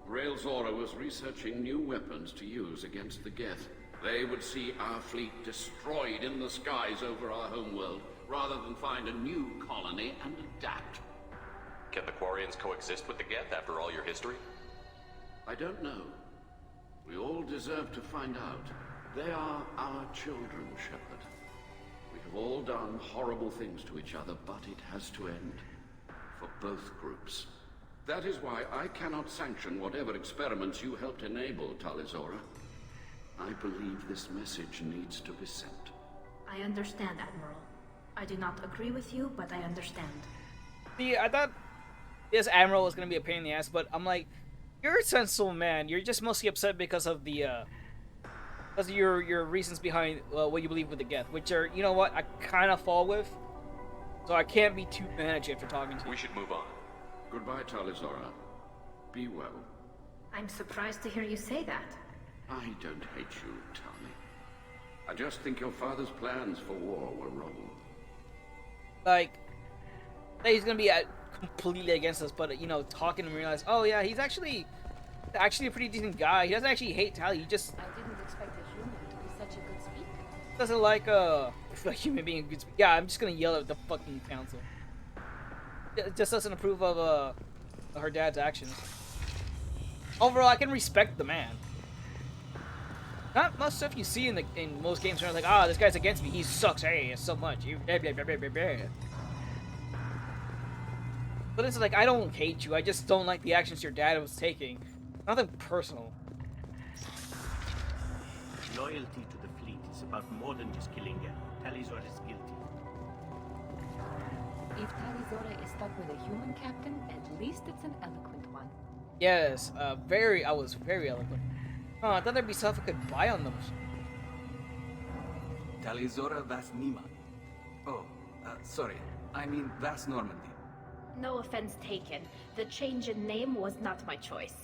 Tali'Zorah was researching new weapons to use against the Geth. They would see our fleet destroyed in the skies over our homeworld, rather than find a new colony and adapt. Can the Quarians coexist with the Geth after all your history? I don't know. We all deserve to find out. They are our children, Shepard. We have all done horrible things to each other, but it has to end. For both groups. That is why I cannot sanction whatever experiments you helped enable, Tali'Zorah. I believe this message needs to be sent. I understand, Admiral. I do not agree with you, but I understand. See, I thought this Admiral was gonna be a pain in the ass, but I'm like, you're a sensible man. You're just mostly upset because of your reasons behind what you believe with the Geth, which are, you know what, I kind of fall with. So I can't be too mad at you after talking to you. We should move on. Goodbye, Tali'Zorah. Be well. I'm surprised to hear you say that. I don't hate you, Tali. I just think your father's plans for war were wrong. Like, he's gonna be completely against us, but talking and realize, oh yeah, he's actually a pretty decent guy. He doesn't actually hate Tali. He just I didn't expect a human to be such a good speaker. doesn't like a human being a good speaker. Yeah, I'm just gonna yell at the fucking council. Just doesn't approve of her dad's actions. Overall, I can respect the man. Not much stuff you see in most games where it's like, this guy's against me. He sucks. Hey, so much. You blah, blah, blah, blah, blah, blah. But it's like, I don't hate you. I just don't like the actions your dad was taking. Nothing personal. Loyalty to the fleet is about more than just killing them. Tali'Zorah is guilty. If Tali'Zorah is stuck with a human captain, at least it's an eloquent one. Yes, I was very eloquent. Oh, I thought there'd be stuff I could buy on them. Tali'Zorah Vas Nima. Oh, sorry. I mean Vas Normandy. No offense taken. The change in name was not my choice.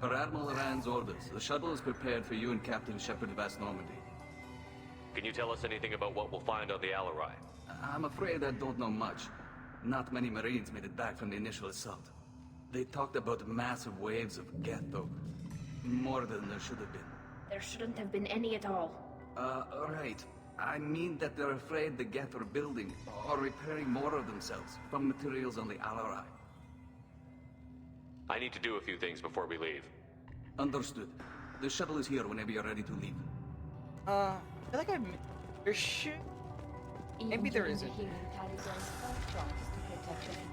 Per Admiral Rand's orders, the shuttle is prepared for you and Captain Shepard Vas Normandy. Can you tell us anything about what we'll find on the Alarai? I'm afraid I don't know much. Not many Marines made it back from the initial assault. They talked about massive waves of Geth, though. More than there should have been. There shouldn't have been any at all. Right. I mean that they're afraid the Geth are building or repairing more of themselves from materials on the Alarai. I need to do a few things before we leave. Understood. The shuttle is here whenever you're ready to leave. I feel like there's shit. Maybe there isn't.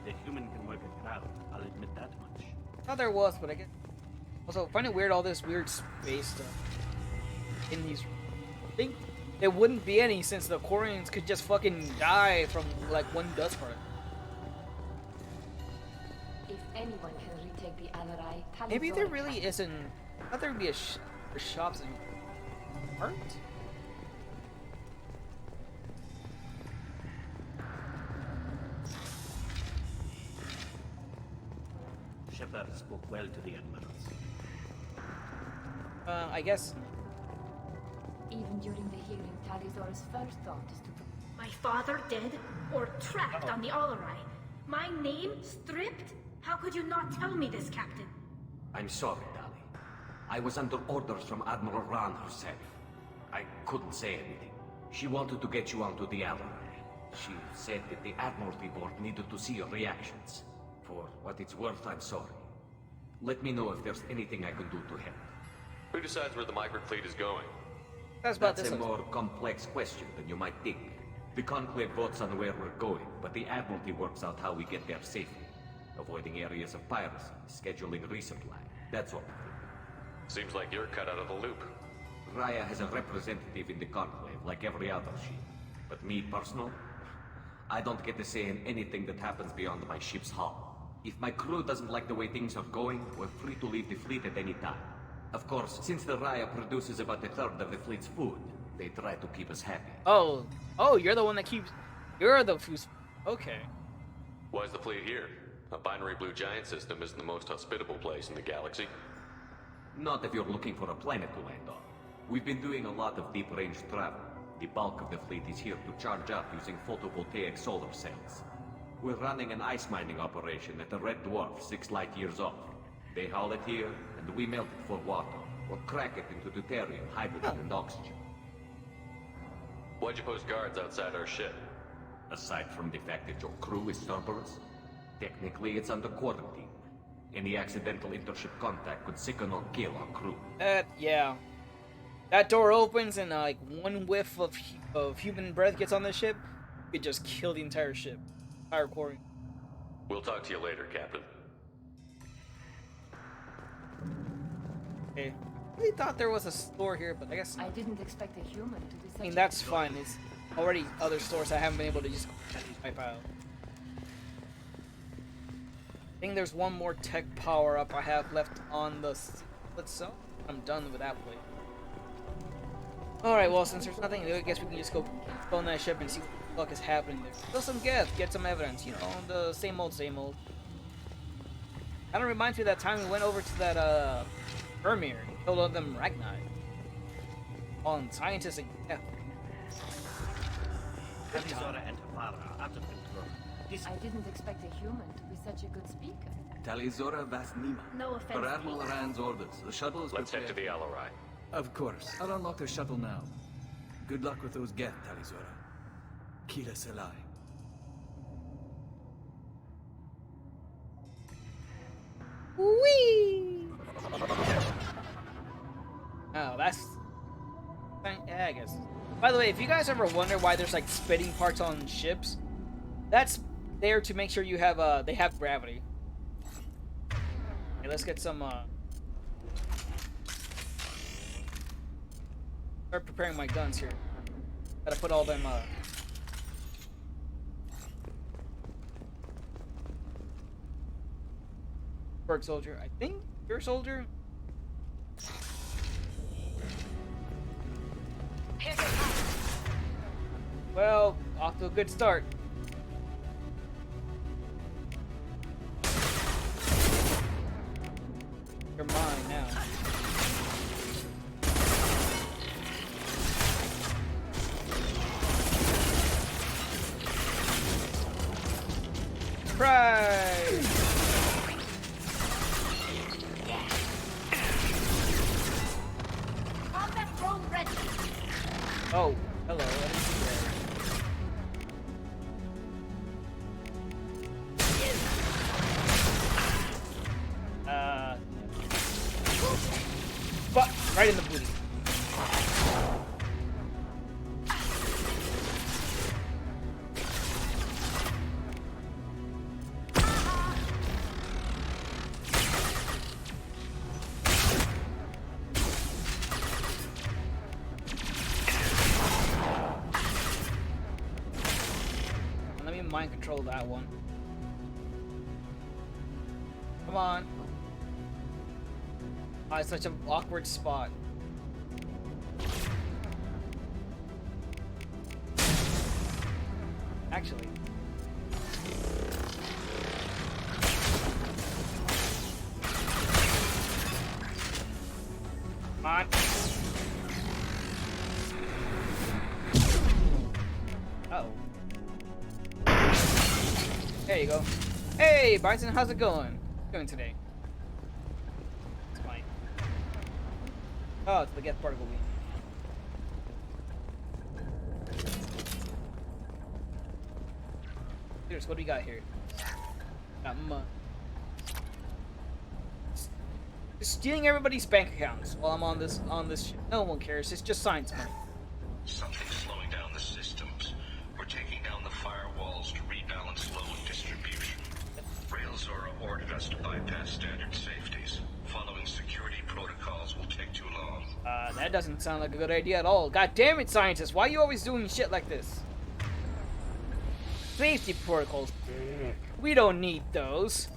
The human can work a crowd. I'll admit that much. I thought there was, but I guess. Also, I find it weird all this weird space stuff in these. I think there wouldn't be any since the Quarians could just fucking die from like one dust part. If anyone can retake the Alarai, Tali'Zorah Maybe there really isn't. I thought there would be shops in art. Shepard spoke well to the admirals. I guess. Even during the hearing, Tali'Zorah's first thought is to... My father dead? Or trapped on the Alarai? My name stripped? How could you not tell me this, Captain? I'm sorry, Tali. I was under orders from Admiral Ran herself. I couldn't say anything. She wanted to get you onto the Alarai. She said that the Admiralty Board needed to see your reactions. For what it's worth, I'm sorry. Let me know if there's anything I can do to help. Who decides where the migrant fleet is going? That's a more complex question than you might think. The Conclave votes on where we're going, but the Admiralty works out how we get there safely. Avoiding areas of piracy, scheduling resupply, that sort of thing. Seems like you're cut out of the loop. Raya has a representative in the Conclave, like every other ship. But me, personal, I don't get to say in anything that happens beyond my ship's hull. If my crew doesn't like the way things are going, we're free to leave the fleet at any time. Of course, since the Raya produces about a third of the fleet's food, they try to keep us happy. Oh, you're the one that keeps... You're the who's... Okay. Why's the fleet here? A binary blue giant system isn't the most hospitable place in the galaxy. Not if you're looking for a planet to land on. We've been doing a lot of deep-range travel. The bulk of the fleet is here to charge up using photovoltaic solar cells. We're running an ice mining operation at the Red Dwarf 6 light years off. They haul it here, and we melt it for water, or crack it into deuterium, hydrogen, and oxygen. Why'd you post guards outside our ship? Aside from the fact that your crew is Cerberus, technically it's under quarantine. Any accidental intership contact could sicken or kill our crew. Yeah. That door opens and like one whiff of human breath gets on the ship, it just kill the entire ship, entire quarry. We'll talk to you later, Captain. Okay. I really thought there was a store here, but I guess I didn't expect a human to be such I mean, that's fine. It's already other stores I haven't been able to just type out. I think there's one more tech power-up I have left on the itself. I'm done with that plate. Alright, well, since there's nothing to do, I guess we can just go on that ship and see what the fuck is happening there. Kill some Geth, get some evidence, you know, the same old, same old. Kinda reminds me of that time we went over to that, Vermeer and killed all of them Ragnar. On scientists and Geth. Tali'Zorah and her father are out of control. I didn't expect a human to be such a good speaker. Tali'Zorah Vasnima. No offense, Per Admiral please. Rand's orders, the shuttle is Let's head to prepared. the Alarai. Of course. I'll unlock the shuttle now. Good luck with those Geth, Tali'Zorah. Kila Selai. Whee! Oh, that's... Yeah, I guess. By the way, if you guys ever wonder why there's like spitting parts on ships, that's there to make sure you have, they have gravity. Okay, let's get some, start preparing my guns here. Gotta put all them, Berg soldier. I think you're a soldier. Well, off to a good start. You're mine now. Surprise! Combat drone ready. Oh, hello. I didn't see that. But right in the booty. Let me mind control that one. Come on. Oh, it's such an awkward spot. Actually. Come on. Uh-oh. There you go. Hey, Bryson, how's it going? What's going today? It's fine. Oh, it's the Geth particle beam. Here's what do we got here? Got stealing everybody's bank accounts while I'm on this ship. No one cares. It's just science money. Something's slowing down the systems. We're taking down the firewalls to rebalance load distribution. Tali'Zorah ordered us to bypass standard safeties. Following security protocols will take too long. That doesn't sound like a good idea at all. God damn it, scientists! Why are you always doing shit like this? Safety protocols. We don't need those.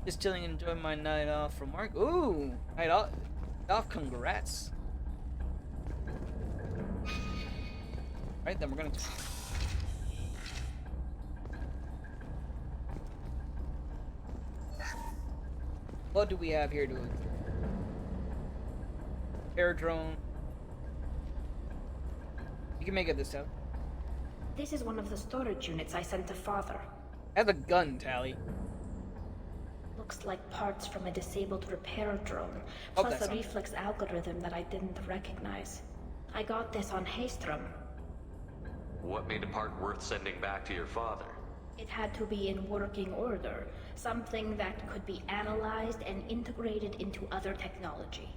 Just chilling and enjoying my night off from work. Ooh, night off. Congrats. Right then, we're gonna. What do we have here to air drone? You can make it this time. This is one of the storage units I sent to Father. I have a gun, Tali. Looks like parts from a disabled repair drone, Oh, plus that's a reflex algorithm that I didn't recognize. I got this on Haystrom. What made a part worth sending back to your father? It had to be in working order, something that could be analyzed and integrated into other technology.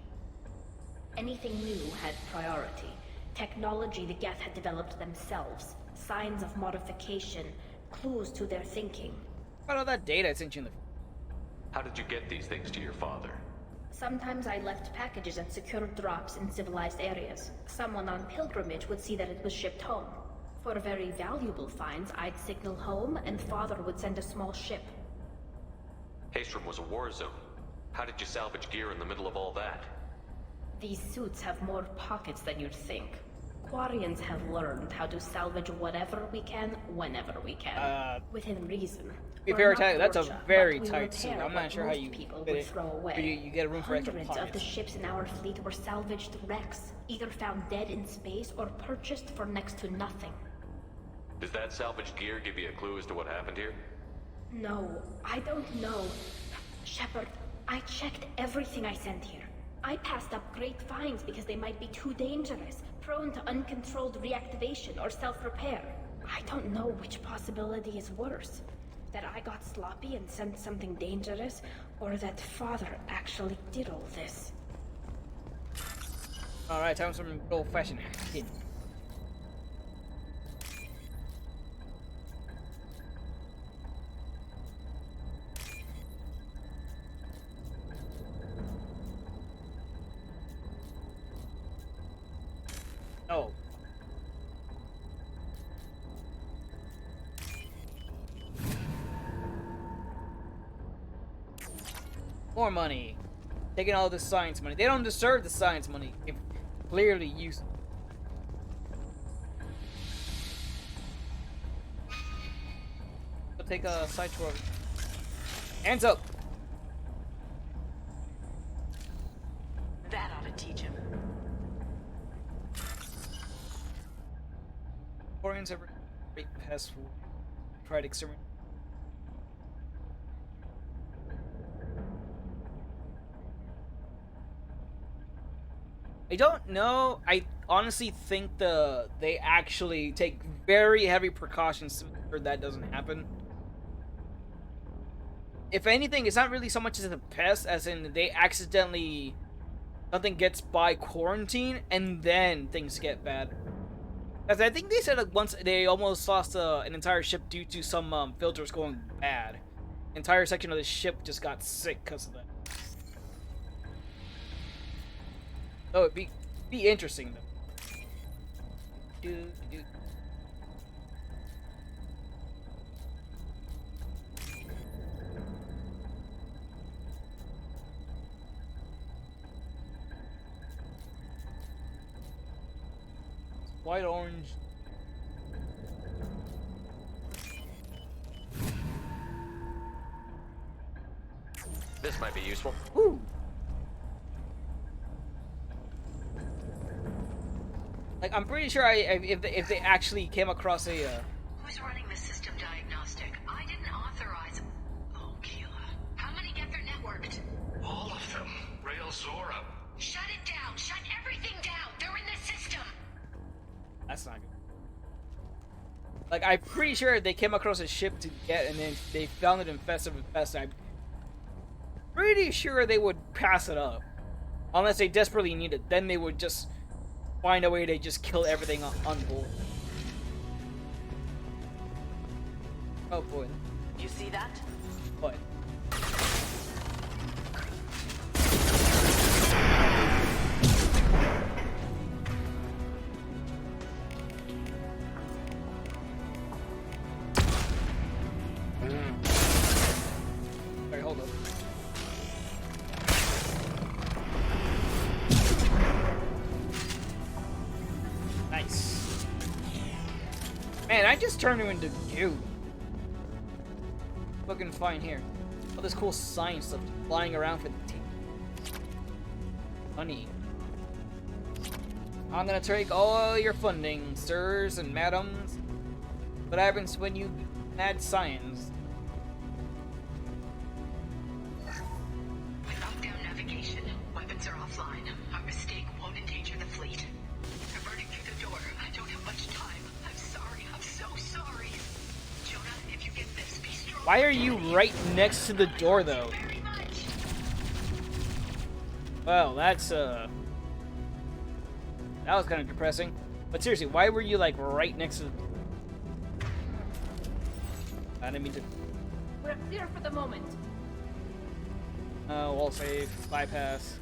Anything new had priority. Technology the Geth had developed themselves, signs of modification, clues to their thinking. What about all that data I sent you in the... How did you get these things to your father? Sometimes I left packages at secure drops in civilized areas. Someone on pilgrimage would see that it was shipped home. For very valuable finds, I'd signal home, and Father would send a small ship. Haystrom was a war zone. How did you salvage gear in the middle of all that? These suits have more pockets than you'd think. Quarians have learned how to salvage whatever we can, whenever we can. Within reason. Be fair, that's a very tight suit. I'm not sure how you people fit would it. throw away. You get a room for extra Hundreds of the pockets. ships in our fleet were salvaged wrecks, either found dead in space or purchased for next to nothing. Does that salvaged gear give you a clue as to what happened here? No, I don't know. Shepard, I checked everything I sent here. I passed up great finds because they might be too dangerous, prone to uncontrolled reactivation or self-repair. I don't know which possibility is worse. That I got sloppy and sent something dangerous, or that Father actually did all this. Alright, time for some old-fashioned hacking. Oh. More money. Taking all this science money. They don't deserve the science money. If clearly used. So take a side tour. Hands up. That ought to teach him. Quarians ever great pests will try to exterminate. I don't know. I honestly think they actually take very heavy precautions to make sure that doesn't happen. If anything, it's not really so much as a pest as in they accidentally something gets by quarantine and then things get bad. As I think they said like once they almost lost an entire ship due to some filters going bad. Entire section of the ship just got sick because of that. Oh, it'd be interesting though. Do. White orange. This might be useful. Woo! Like, I'm pretty sure if they actually came across a, Who's running the system diagnostic? I didn't authorize... Oh, Keela. How many get their networked? All of them. Tali'Zorah. Shut it down! Shut everything down! They're in the system! That's not good. Like, I'm pretty sure they came across a ship to get, and then they found it infested with pests. I'm pretty sure they would pass it up. Unless they desperately need it. Then they would just find a way to just kill everything on board. Oh boy. You see that? What? Man, I just turned him into goo. Fucking fine here. All this cool science stuff flying around for the team. Honey. I'm gonna take all your funding, sirs and madams. What happens when you add science? Lockdown navigation. Weapons are offline. Our mistake won't endanger the fleet. I'm burning through the door. I don't have much time. I'm sorry. I'm so sorry. Jonah, if you get this, be strong. Why are you right next to the door, though? Well, that's, that was kind of depressing. But seriously, why were you, like, right next to the... I didn't mean to... We're clear for the moment. Wall save, bypass.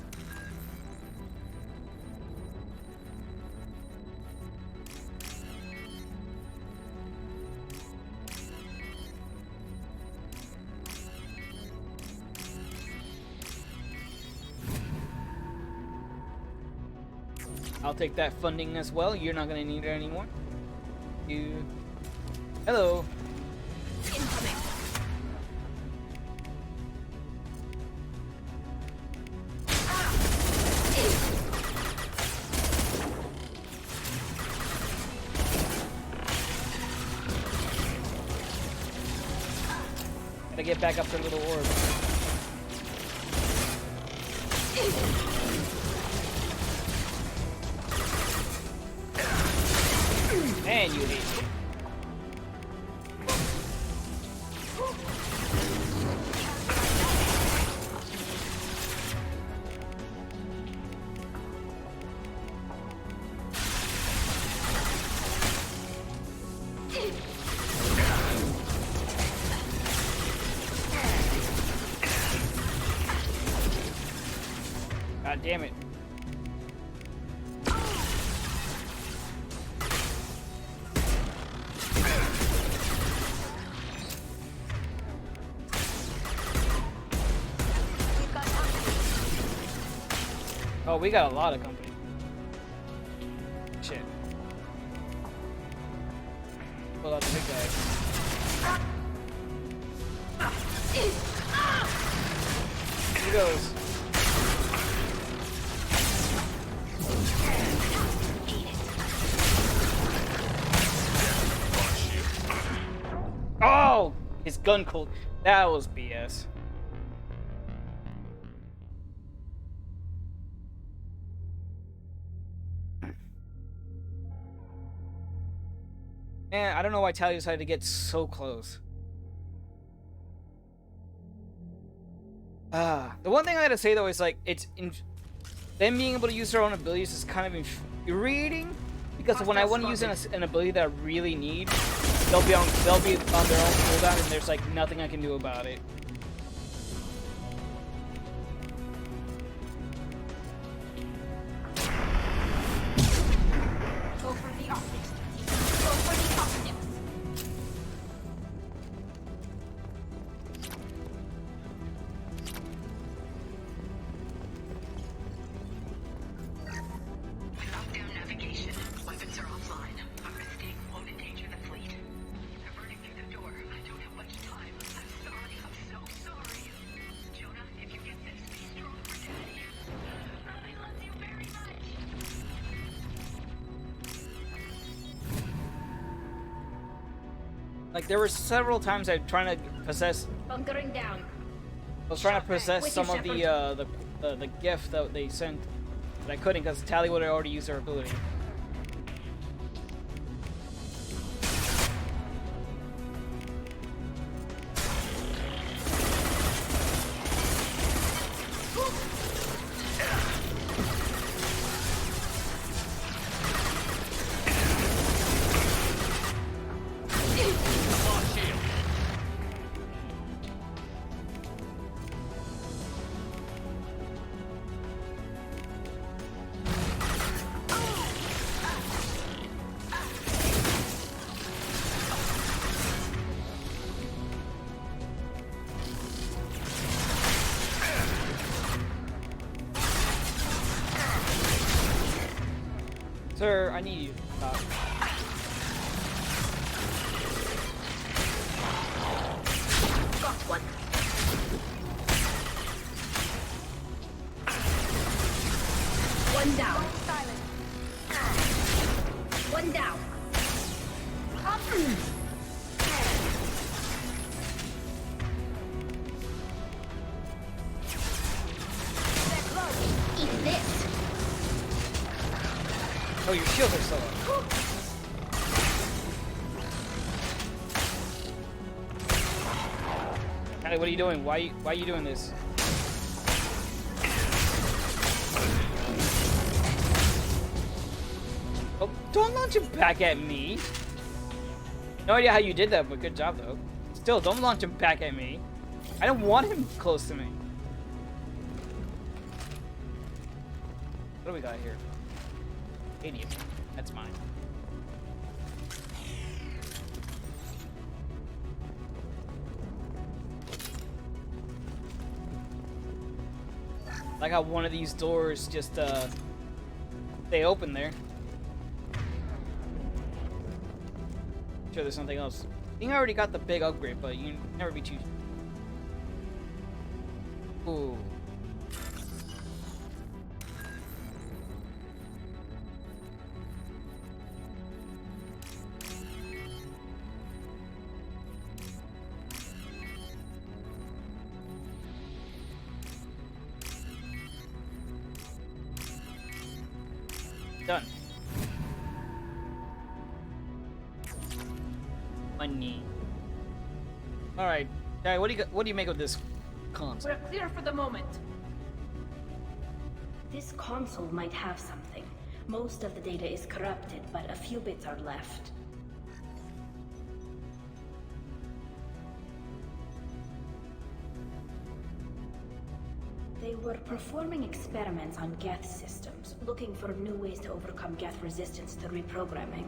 I'll take that funding as well. You're not gonna need it anymore. You... Hello. Incoming. Gotta get back up to the little orb. Man, you hate me. God damn it. Oh, we got a lot of company. Shit. Pull out the big guy. Here he goes. Oh! His gun cold. That was BS. Man, I don't know why Tali decided to get so close. The one thing I gotta say though is like them being able to use their own abilities is kind of infuriating because when I want to use an ability that I really need, they'll be on their own cooldown and there's like nothing I can do about it. Go for the optics. Go for the optics. Lockdown navigation. Weapons are offline. Our mistake won't endanger the fleet. I'm burning through the door. I don't have much time. I'm sorry. I'm so sorry. Jonah, if you get this, be strong for Daddy. I love you very much. Like there were several times I was trying to possess. Bunkering down. I was trying to possess With some you, of the gift that they sent, but I couldn't because Tali would have already used her ability. Sir, I need you. Eat this. Oh, your shields are so low. Tali, what are you doing? Why are you doing this? Oh, don't launch him back at me. No idea how you did that, but good job though. Still, don't launch him back at me. I don't want him close to me. What do we got here? Idiot. That's mine. Like how one of these doors just stay open there. Sure, there's something else. I think I already got the big upgrade, but you can never be too. Ooh. Done. Money. All right, Dad, what do you make of this console? We're clear for the moment. This console might have something. Most of the data is corrupted, but a few bits are left. They were performing experiments on Geth systems, looking for new ways to overcome Geth resistance to reprogramming.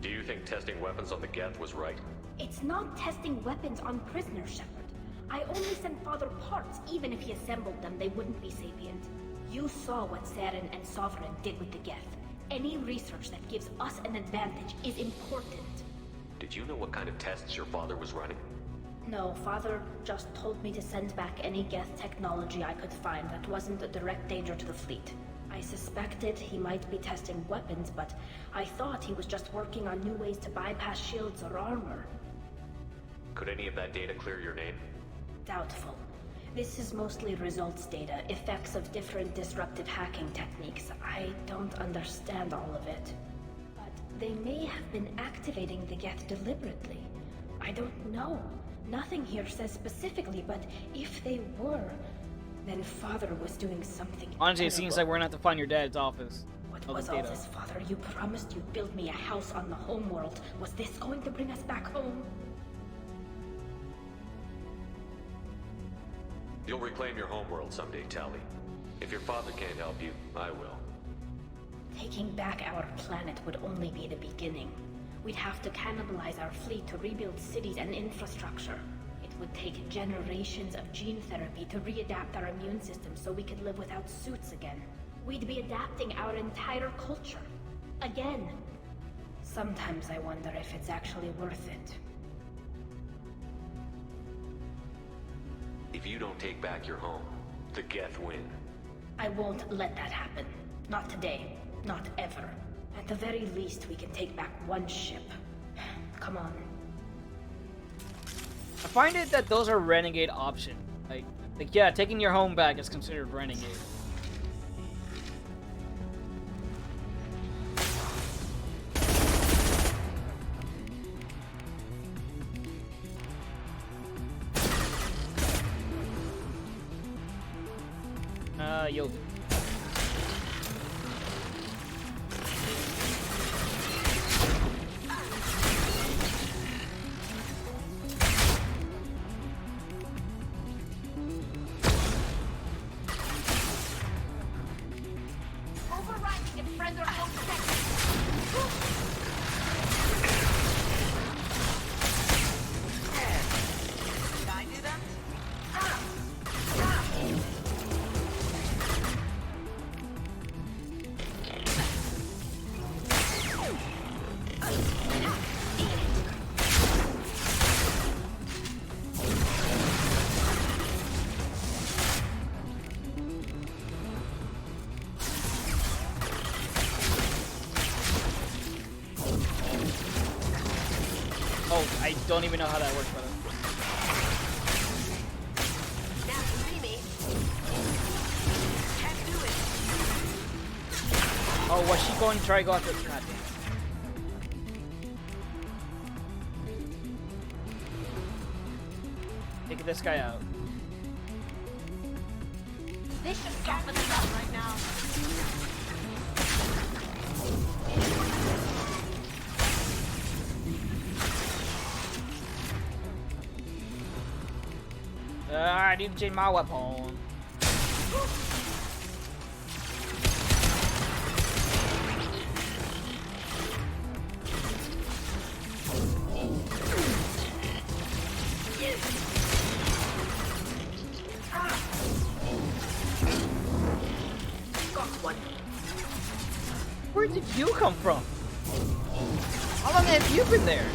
Do you think testing weapons on the Geth was right? It's not testing weapons on prisoners, Shepard. I only sent Father parts. Even if he assembled them, they wouldn't be sapient. You saw what Saren and Sovereign did with the Geth. Any research that gives us an advantage is important. Did you know what kind of tests your father was running? No, Father just told me to send back any Geth technology I could find that wasn't a direct danger to the fleet. I suspected he might be testing weapons, but I thought he was just working on new ways to bypass shields or armor. Could any of that data clear your name? Doubtful. This is mostly results data, effects of different disruptive hacking techniques. I don't understand all of it. But they may have been activating the Geth deliberately. I don't know. Nothing here says specifically, but if they were, then Father was doing something Honestly, it terrible. seems like we're gonna have to find your dad's office. What All was the all data. this, Father? You promised you'd build me a house on the homeworld. Was this going to bring us back home? You'll reclaim your homeworld someday, Tali. If your father can't help you, I will. Taking back our planet would only be the beginning. We'd have to cannibalize our fleet to rebuild cities and infrastructure. It would take generations of gene therapy to readapt our immune system so we could live without suits again. We'd be adapting our entire culture. Again. Sometimes I wonder if it's actually worth it. If you don't take back your home, the Geth win. I won't let that happen. Not today. Not ever. At the very least, we can take back one ship. Come on. I find it that those are renegade option. Like yeah, taking your home back is considered renegade. You'll do. Overriding and friends are home Did I do that? Oh, I don't even know how that works, brother. Now you see me. Can't do it. Oh, was she going to try to go after? God damn. Take this guy out. This should soften us up right now. I need to change my weapon. Where did you come from? How long have you been there?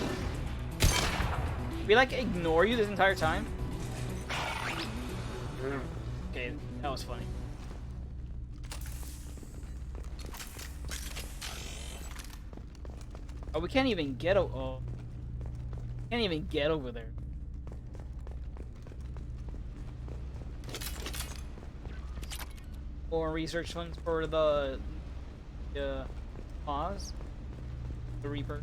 We like ignore you this entire time? Okay, that was funny. Oh, we can't even get can't even get over there. More research funds for the pause. The Reaper.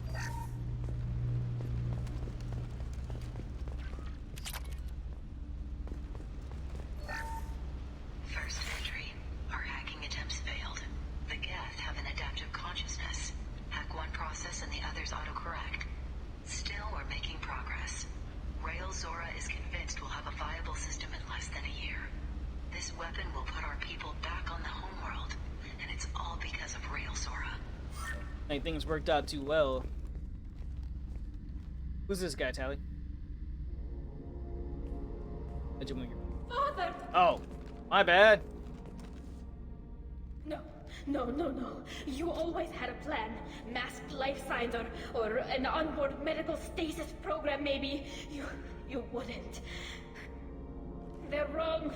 First entry. Our hacking attempts failed. The Geth have an adaptive consciousness. Hack one process and the others autocorrect. Still, we're making progress. Tali'Zorah is convinced we'll have a viable system in less than a year. This weapon will put our people back on the homeworld, and it's all because of Tali'Zorah. Like, things worked out too well. Who's this guy, Tali? Father! Oh, my bad. No. You always had a plan. Masked life signs or an onboard medical stasis program, maybe. You wouldn't. They're wrong.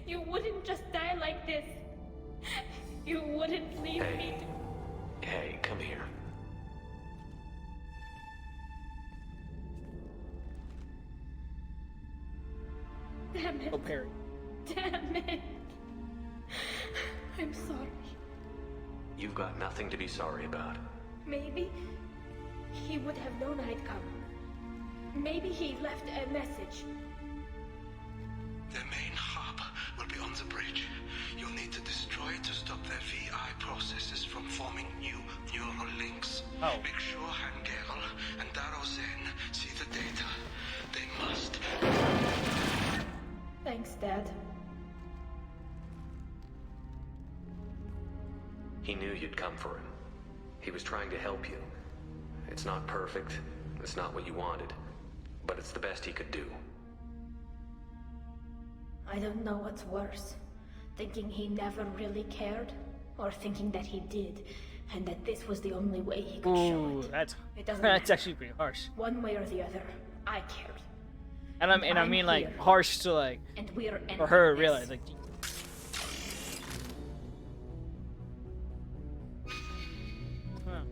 You wouldn't just die like this. You wouldn't leave me to... Hey, come here. Damn it. Oh, Perry. Damn it. I'm sorry. You've got nothing to be sorry about. Maybe he would have known I'd come. Maybe he left a message. Their main hub will be on the bridge. You'll need to destroy it to stop their VI processes from forming new neural links. Oh. Make sure Hangerel and Daro Zen see the data. They must. Thanks, Dad. He knew you'd come for him. He was trying to help you. It's not perfect. It's not what you wanted. But it's the best he could do. I don't know what's worse. Thinking he never really cared, or thinking that he did, and that this was the only way he could show it. It doesn't That's matter. actually pretty harsh. One way or the other, I cared. And I mean like here. harsh to like And we're for her to ending realize this. like. Huh.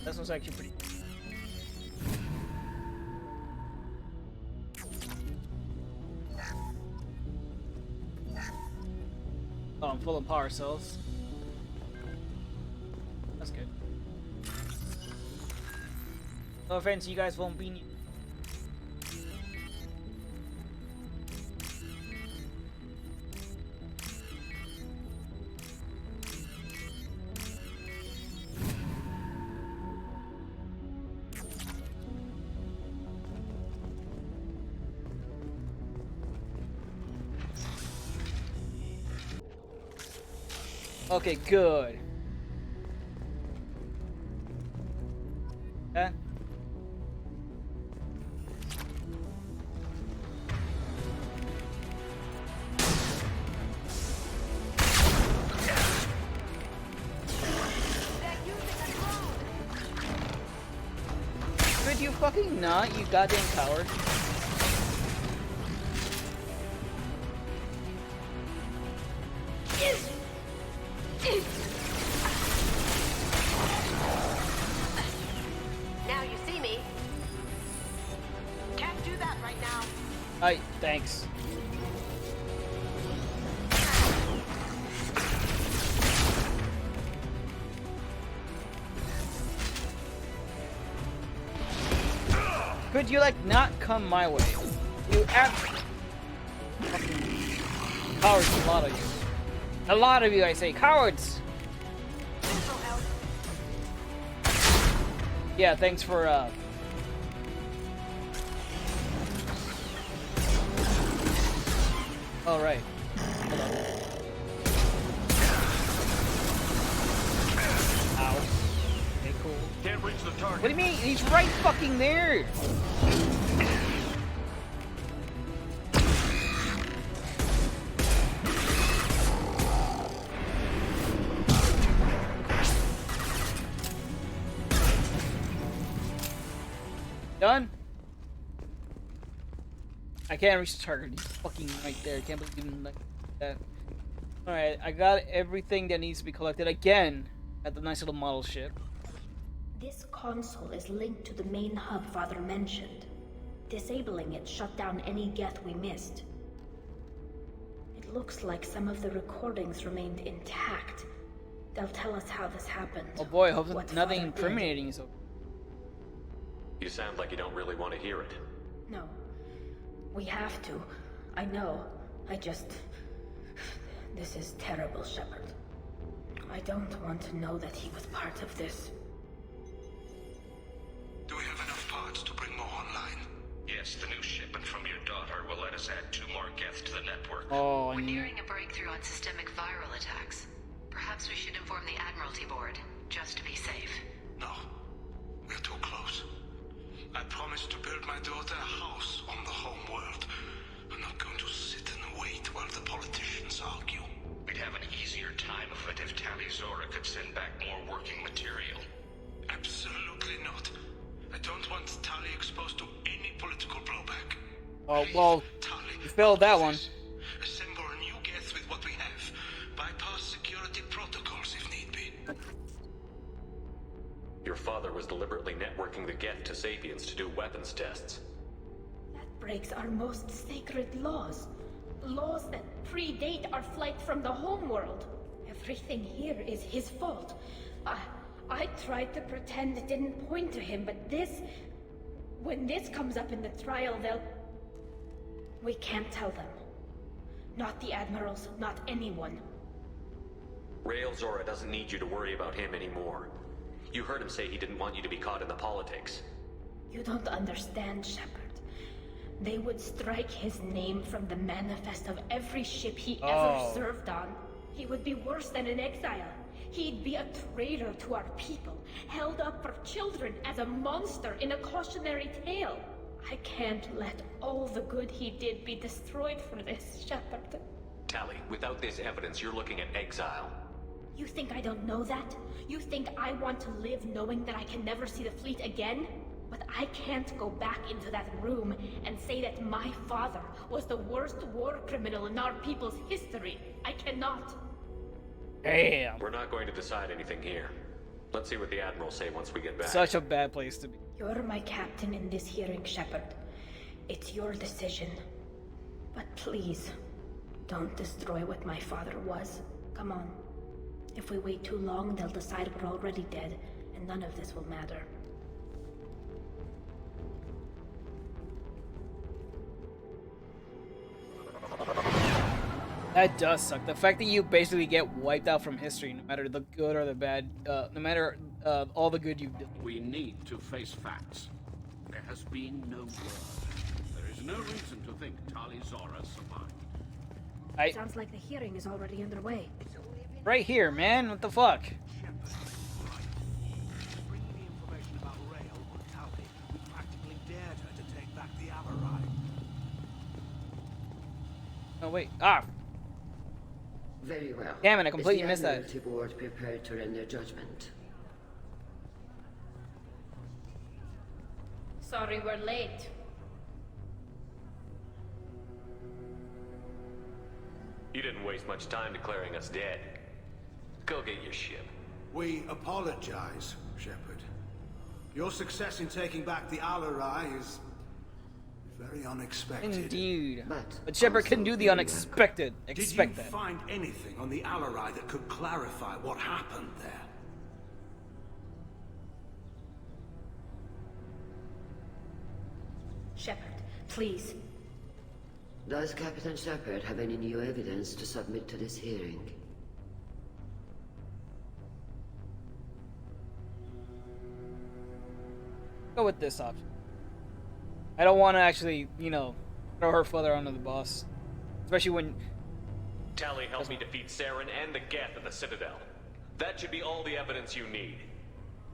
This one's actually pretty. Oh, I'm full of power cells. That's good. No offense, you guys won't be. Okay, good. Okay. you fucking not, you goddamn coward. Now you see me. Can't do that right now. Alright, thanks. Could you, like, not come my way? You fucking cowards, a lot of you. A lot of you, I say, cowards! Yeah, thanks for, Alright. Hold on. Ow. Okay, cool. Can't reach the target. What do you mean? He's right fucking there! Done? I can't reach the target. He's fucking right there. I can't believe even like that. Alright, I got everything that needs to be collected again at the nice little model ship. This console is linked to the main hub Father mentioned. Disabling it shut down any Geth we missed. It looks like some of the recordings remained intact. They'll tell us how this happened. Oh boy, I hope what nothing Father did. incriminating is over. You sound like you don't really want to hear it. No. We have to. I know. I just... This is terrible, Shepard. I don't want to know that he was part of this. Do we have enough parts to bring more online? Yes, the new shipment from your daughter will let us add 2 more Geth to the network. Oh, We're nearing a breakthrough on systemic viral attacks. Perhaps we should inform the Admiralty Board, just to be safe. No. We're too close. I promised to build my daughter a house on the home world. I'm not going to sit and wait while the politicians argue. We'd have an easier time of it if Tali'Zorah could send back more working material. Absolutely not. I don't want Tali exposed to any political blowback. Oh, well, you failed that one. Assemble new Geth with what we have. Bypass security protocols if need be. Your father was deliberately networking the Geth to Sapiens to do weapons tests. That breaks our most sacred laws. Laws that predate our flight from the homeworld. Everything here is his fault. I tried to pretend it didn't point to him, but this... When this comes up in the trial, they'll... We can't tell them. Not the admirals, not anyone. Tali'Zorah doesn't need you to worry about him anymore. You heard him say he didn't want you to be caught in the politics. You don't understand, Shepard. They would strike his name from the manifest of every ship he ever served on. He would be worse than an exile. He'd be a traitor to our people, held up for children as a monster in a cautionary tale. I can't let all the good he did be destroyed for this, Shepard. Tali, without this evidence, you're looking at exile. You think I don't know that? You think I want to live knowing that I can never see the fleet again? But I can't go back into that room and say that my father was the worst war criminal in our people's history. I cannot. Damn. We're not going to decide anything here. Let's see what the Admirals say once we get back. Such a bad place to be. You're my captain in this hearing, Shepard. It's your decision. But please, don't destroy what my father was. Come on. If we wait too long, they'll decide we're already dead, and none of this will matter. That does suck. The fact that you basically get wiped out from history, no matter the good or the bad, no matter all the good you've done. We need to face facts. There has been no word. There is no reason to think Tali'Zorah survived. Sounds like the hearing is already underway. Right here, man. What the fuck? Oh wait. Ah. Very well. Damn it! I completely missed that. Is the Admiralty Board prepared to render judgment? Sorry we're late. You didn't waste much time declaring us dead. Go get your ship. We apologize, Shepard. Your success in taking back the Alarai is very unexpected. Indeed. But Shepard can do the unexpected. Expect Did you that. find anything on the Alarai that could clarify what happened there? Shepard, please. Does Captain Shepard have any new evidence to submit to this hearing? Go with this option. I don't want to actually, you know, throw her further under the bus. Especially when... Tali helped me defeat Saren and the Geth at the Citadel. That should be all the evidence you need.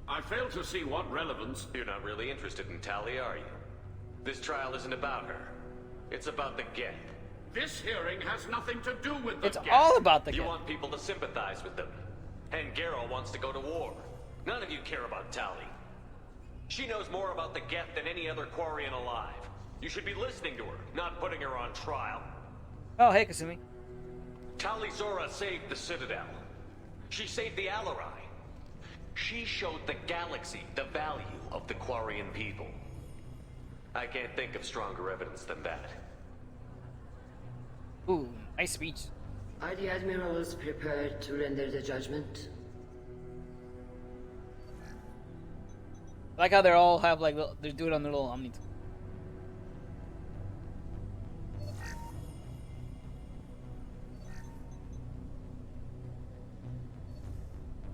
I fail to see what relevance... You're not really interested in Tali, are you? This trial isn't about her. It's about the Geth. This hearing has nothing to do with the It's Geth. all about the You Geth. want people to sympathize with them. And Geralt wants to go to war. None of you care about Tali. She knows more about the Geth than any other Quarian alive. You should be listening to her, not putting her on trial. Oh, hey, Kasumi. Tali'Zorah saved the Citadel. She saved the Alarai. She showed the galaxy the value of the Quarian people. I can't think of stronger evidence than that. Ooh, nice speech. Are the admirals prepared to render the judgment? I like how they all have like they do it on their little omni.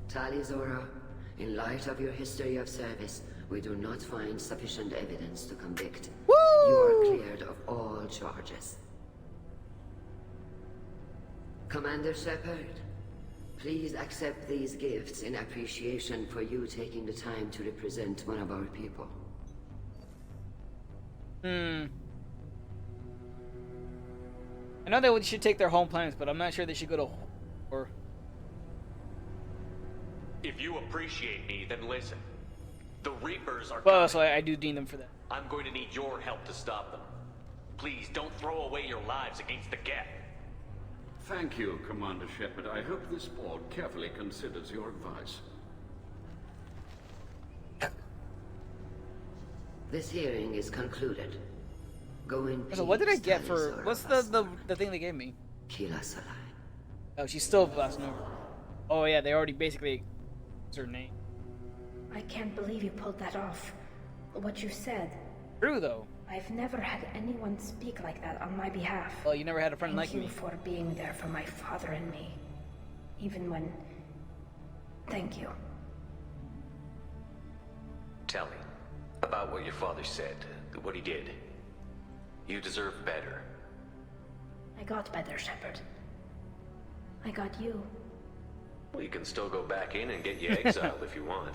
Tali'Zorah, in light of your history of service, we do not find sufficient evidence to convict. Woo! You are cleared of all charges. Commander Shepard, please accept these gifts in appreciation for you taking the time to represent one of our people. I know they should take their home planets, but I'm not sure they should go to or. If you appreciate me, then listen. The Reapers are Well, coming. so I do need them for that. I'm going to need your help to stop them. Please don't throw away your lives against the Geth. Thank you, Commander Shepard. I hope this board carefully considers your advice. This hearing is concluded. Go in peace. So what did I get for? Tali'Zorah What's the thing they gave me? Kila Salai. Oh, she's still Vasnor. Oh yeah, they already basically. What's her name? I can't believe you pulled that off. What you said. True though. I've never had anyone speak like that on my behalf. Well, you never had a friend like Thank me. you for being there for my father and me. Even when... Thank you. Tell me about what your father said, what he did. You deserve better. I got better, Shepard. I got you. Well, you can still go back in and get you exiled if you want.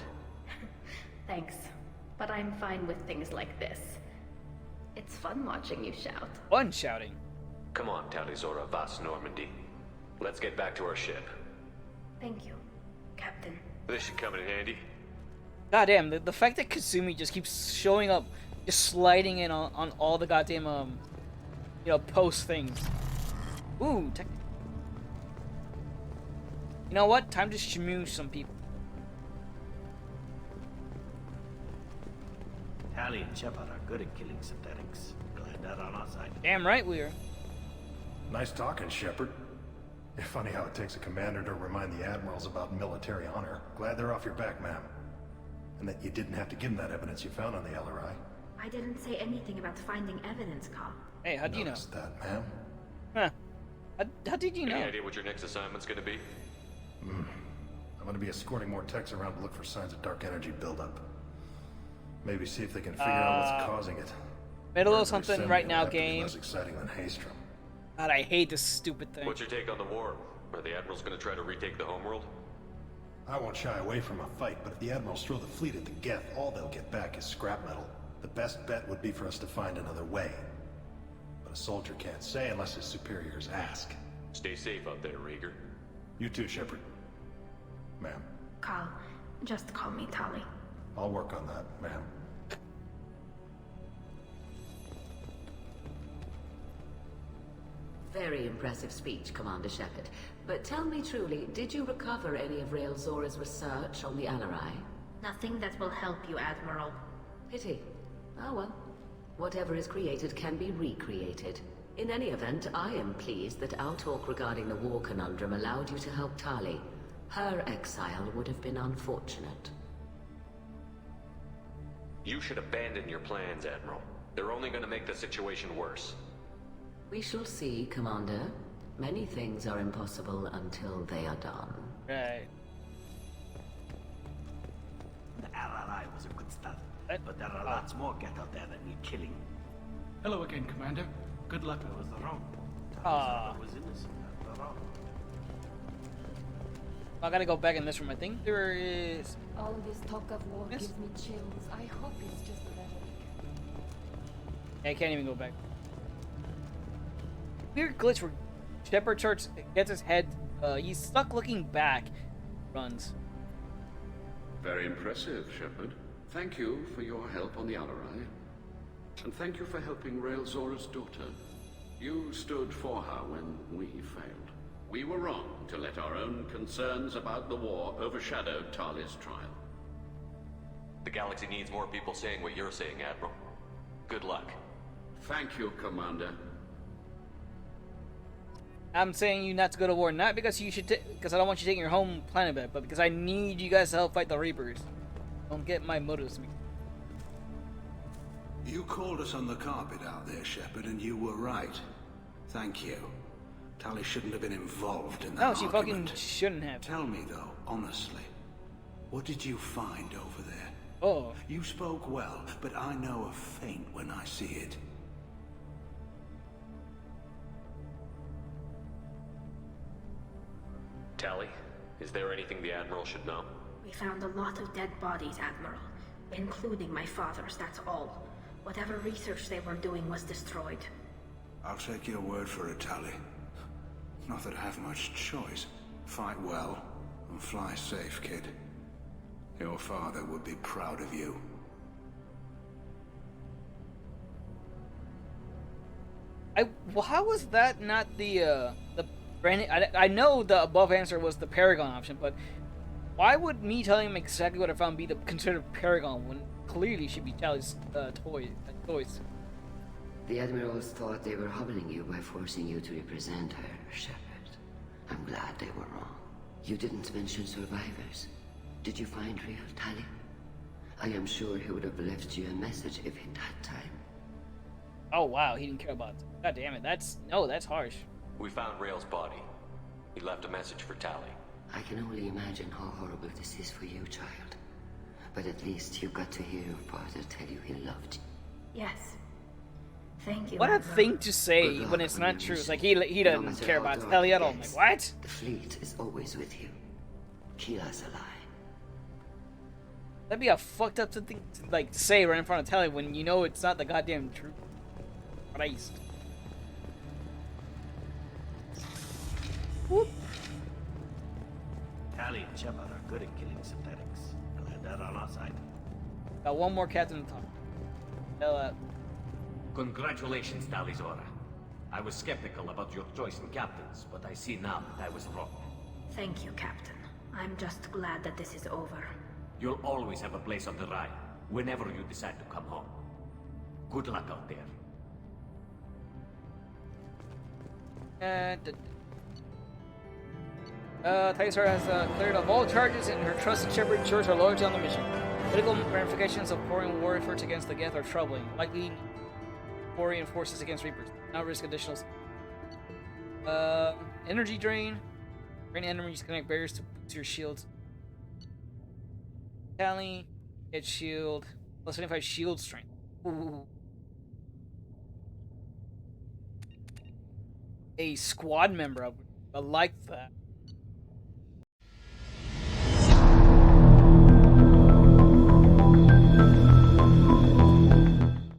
Thanks. But I'm fine with things like this. It's fun watching you shout. Fun shouting. Come on, Tali'Zorah Vas Normandy. Let's get back to our ship. Thank you, Captain. This should come in handy. Goddamn, the fact that Kasumi just keeps showing up, just sliding in on all the goddamn you know, post things. Ooh, you know what? Time to schmooze some people. Tali and Shepard are good at killing synthetics. Glad they're on our side. Damn right we are. Nice talking, Shepard. It's funny how it takes a commander to remind the admirals about military honor. Glad they're off your back, ma'am. And that you didn't have to give them that evidence you found on the LRI. I didn't say anything about finding evidence, Carl. Hey, how do you know? Noticed that, ma'am. Huh. How did you know? Any idea what your next assignment's gonna be? I'm gonna be escorting more techs around to look for signs of dark energy buildup. Maybe see if they can figure out what's causing it. Middle Wherever of they something send right me, now, it'll have to be game. less exciting than Haystrom. God, I hate this stupid thing. What's your take on the war? Are the admirals gonna try to retake the homeworld? I won't shy away from a fight, but if the admirals throw the fleet at the Geth, all they'll get back is scrap metal. The best bet would be for us to find another way. But a soldier can't say unless his superiors ask. Stay safe out there, Rieger. You too, Shepard. Ma'am. Carl, just call me Tali. I'll work on that, ma'am. Very impressive speech, Commander Shepard. But tell me truly, did you recover any of Tali'Zorah's research on the Alarai? Nothing that will help you, Admiral. Pity. Oh well. Whatever is created can be recreated. In any event, I am pleased that our talk regarding the war conundrum allowed you to help Tali. Her exile would have been unfortunate. You should abandon your plans, Admiral. They're only going to make the situation worse. We shall see, Commander. Many things are impossible until they are done. Right. The RRI was a good start, but there are lots more get out there that need killing. Hello again, Commander. Good luck. I was wrong. Ah. Tali'Zorah was innocent after all. I gotta go back in this room. I think there is. All this talk of war Yes. gives me chills. I hope it's just rhetoric. I can't even go back. Weird glitch where Shepard gets his head. He's stuck looking back. Runs. Very impressive, Shepard. Thank you for your help on the Alarai. And thank you for helping Tali'Zorah's daughter. You stood for her when we failed. We were wrong to let our own concerns about the war overshadow Tali's trial. The galaxy needs more people saying what you're saying, Admiral. Good luck. Thank you, Commander. I'm saying you not to go to war, not because you should, because I don't want you taking your home planet back, but because I need you guys to help fight the Reapers. Don't get my motives mixed. You called us on the carpet out there, Shepard, and you were right. Thank you. Tali shouldn't have been involved in that No, she argument. fucking shouldn't have. Tell me, though, honestly, what did you find over there? Oh. You spoke well, but I know a feint when I see it. Tali, is there anything the Admiral should know? We found a lot of dead bodies, Admiral. Including my father's, that's all. Whatever research they were doing was destroyed. I'll take your word for it, Tali. Not that I have much choice. Fight well, and fly safe, kid. Your father would be proud of you. Well, how was that not the brand? I know the above answer was the Paragon option, but why would me telling him exactly what I found be the considered Paragon when clearly should be Tali's toys? The Admirals thought they were humbling you by forcing you to represent her, Shepard. I'm glad they were wrong. You didn't mention survivors. Did you find real Tali? I am sure he would have left you a message if he'd had time. Oh wow, he didn't care about it. God damn it, that's harsh. We found Rail's body. He left a message for Tali. I can only imagine how horrible this is for you, child. But at least you got to hear your father tell you he loved you. Yes. Thank you, What a Admiral. thing to say Good luck when it's on not your true. It's mission. like he No doesn't matter care how about dark Tali it at all. I'm like, gets, what? The fleet is always with you. Keep us alive. That'd be a fucked up thing to like say right in front of Tali when you know it's not the goddamn truth. Christ. Whoop. Tali and Shepard are good at killing synthetics. I'll have that on our side. Got one more captain to talk. Hell up. Congratulations, Tali'Zorah. I was skeptical about your choice in captains, but I see now that I was wrong. Thank you, Captain. I'm just glad that this is over. You'll always have a place on the ride, whenever you decide to come home. Good luck out there. Tali'Zorah has cleared up all charges, and her trusted Shepard ensures her loyalty on the mission. Political ramifications of pouring war efforts against the Geth are troubling. Likely pouring forces against Reapers. Now risk additional. Energy drain. Drain enemies connect barriers to boost your shields. Tali, hit shield. Plus 25 shield strength. Ooh. A squad member. I like that.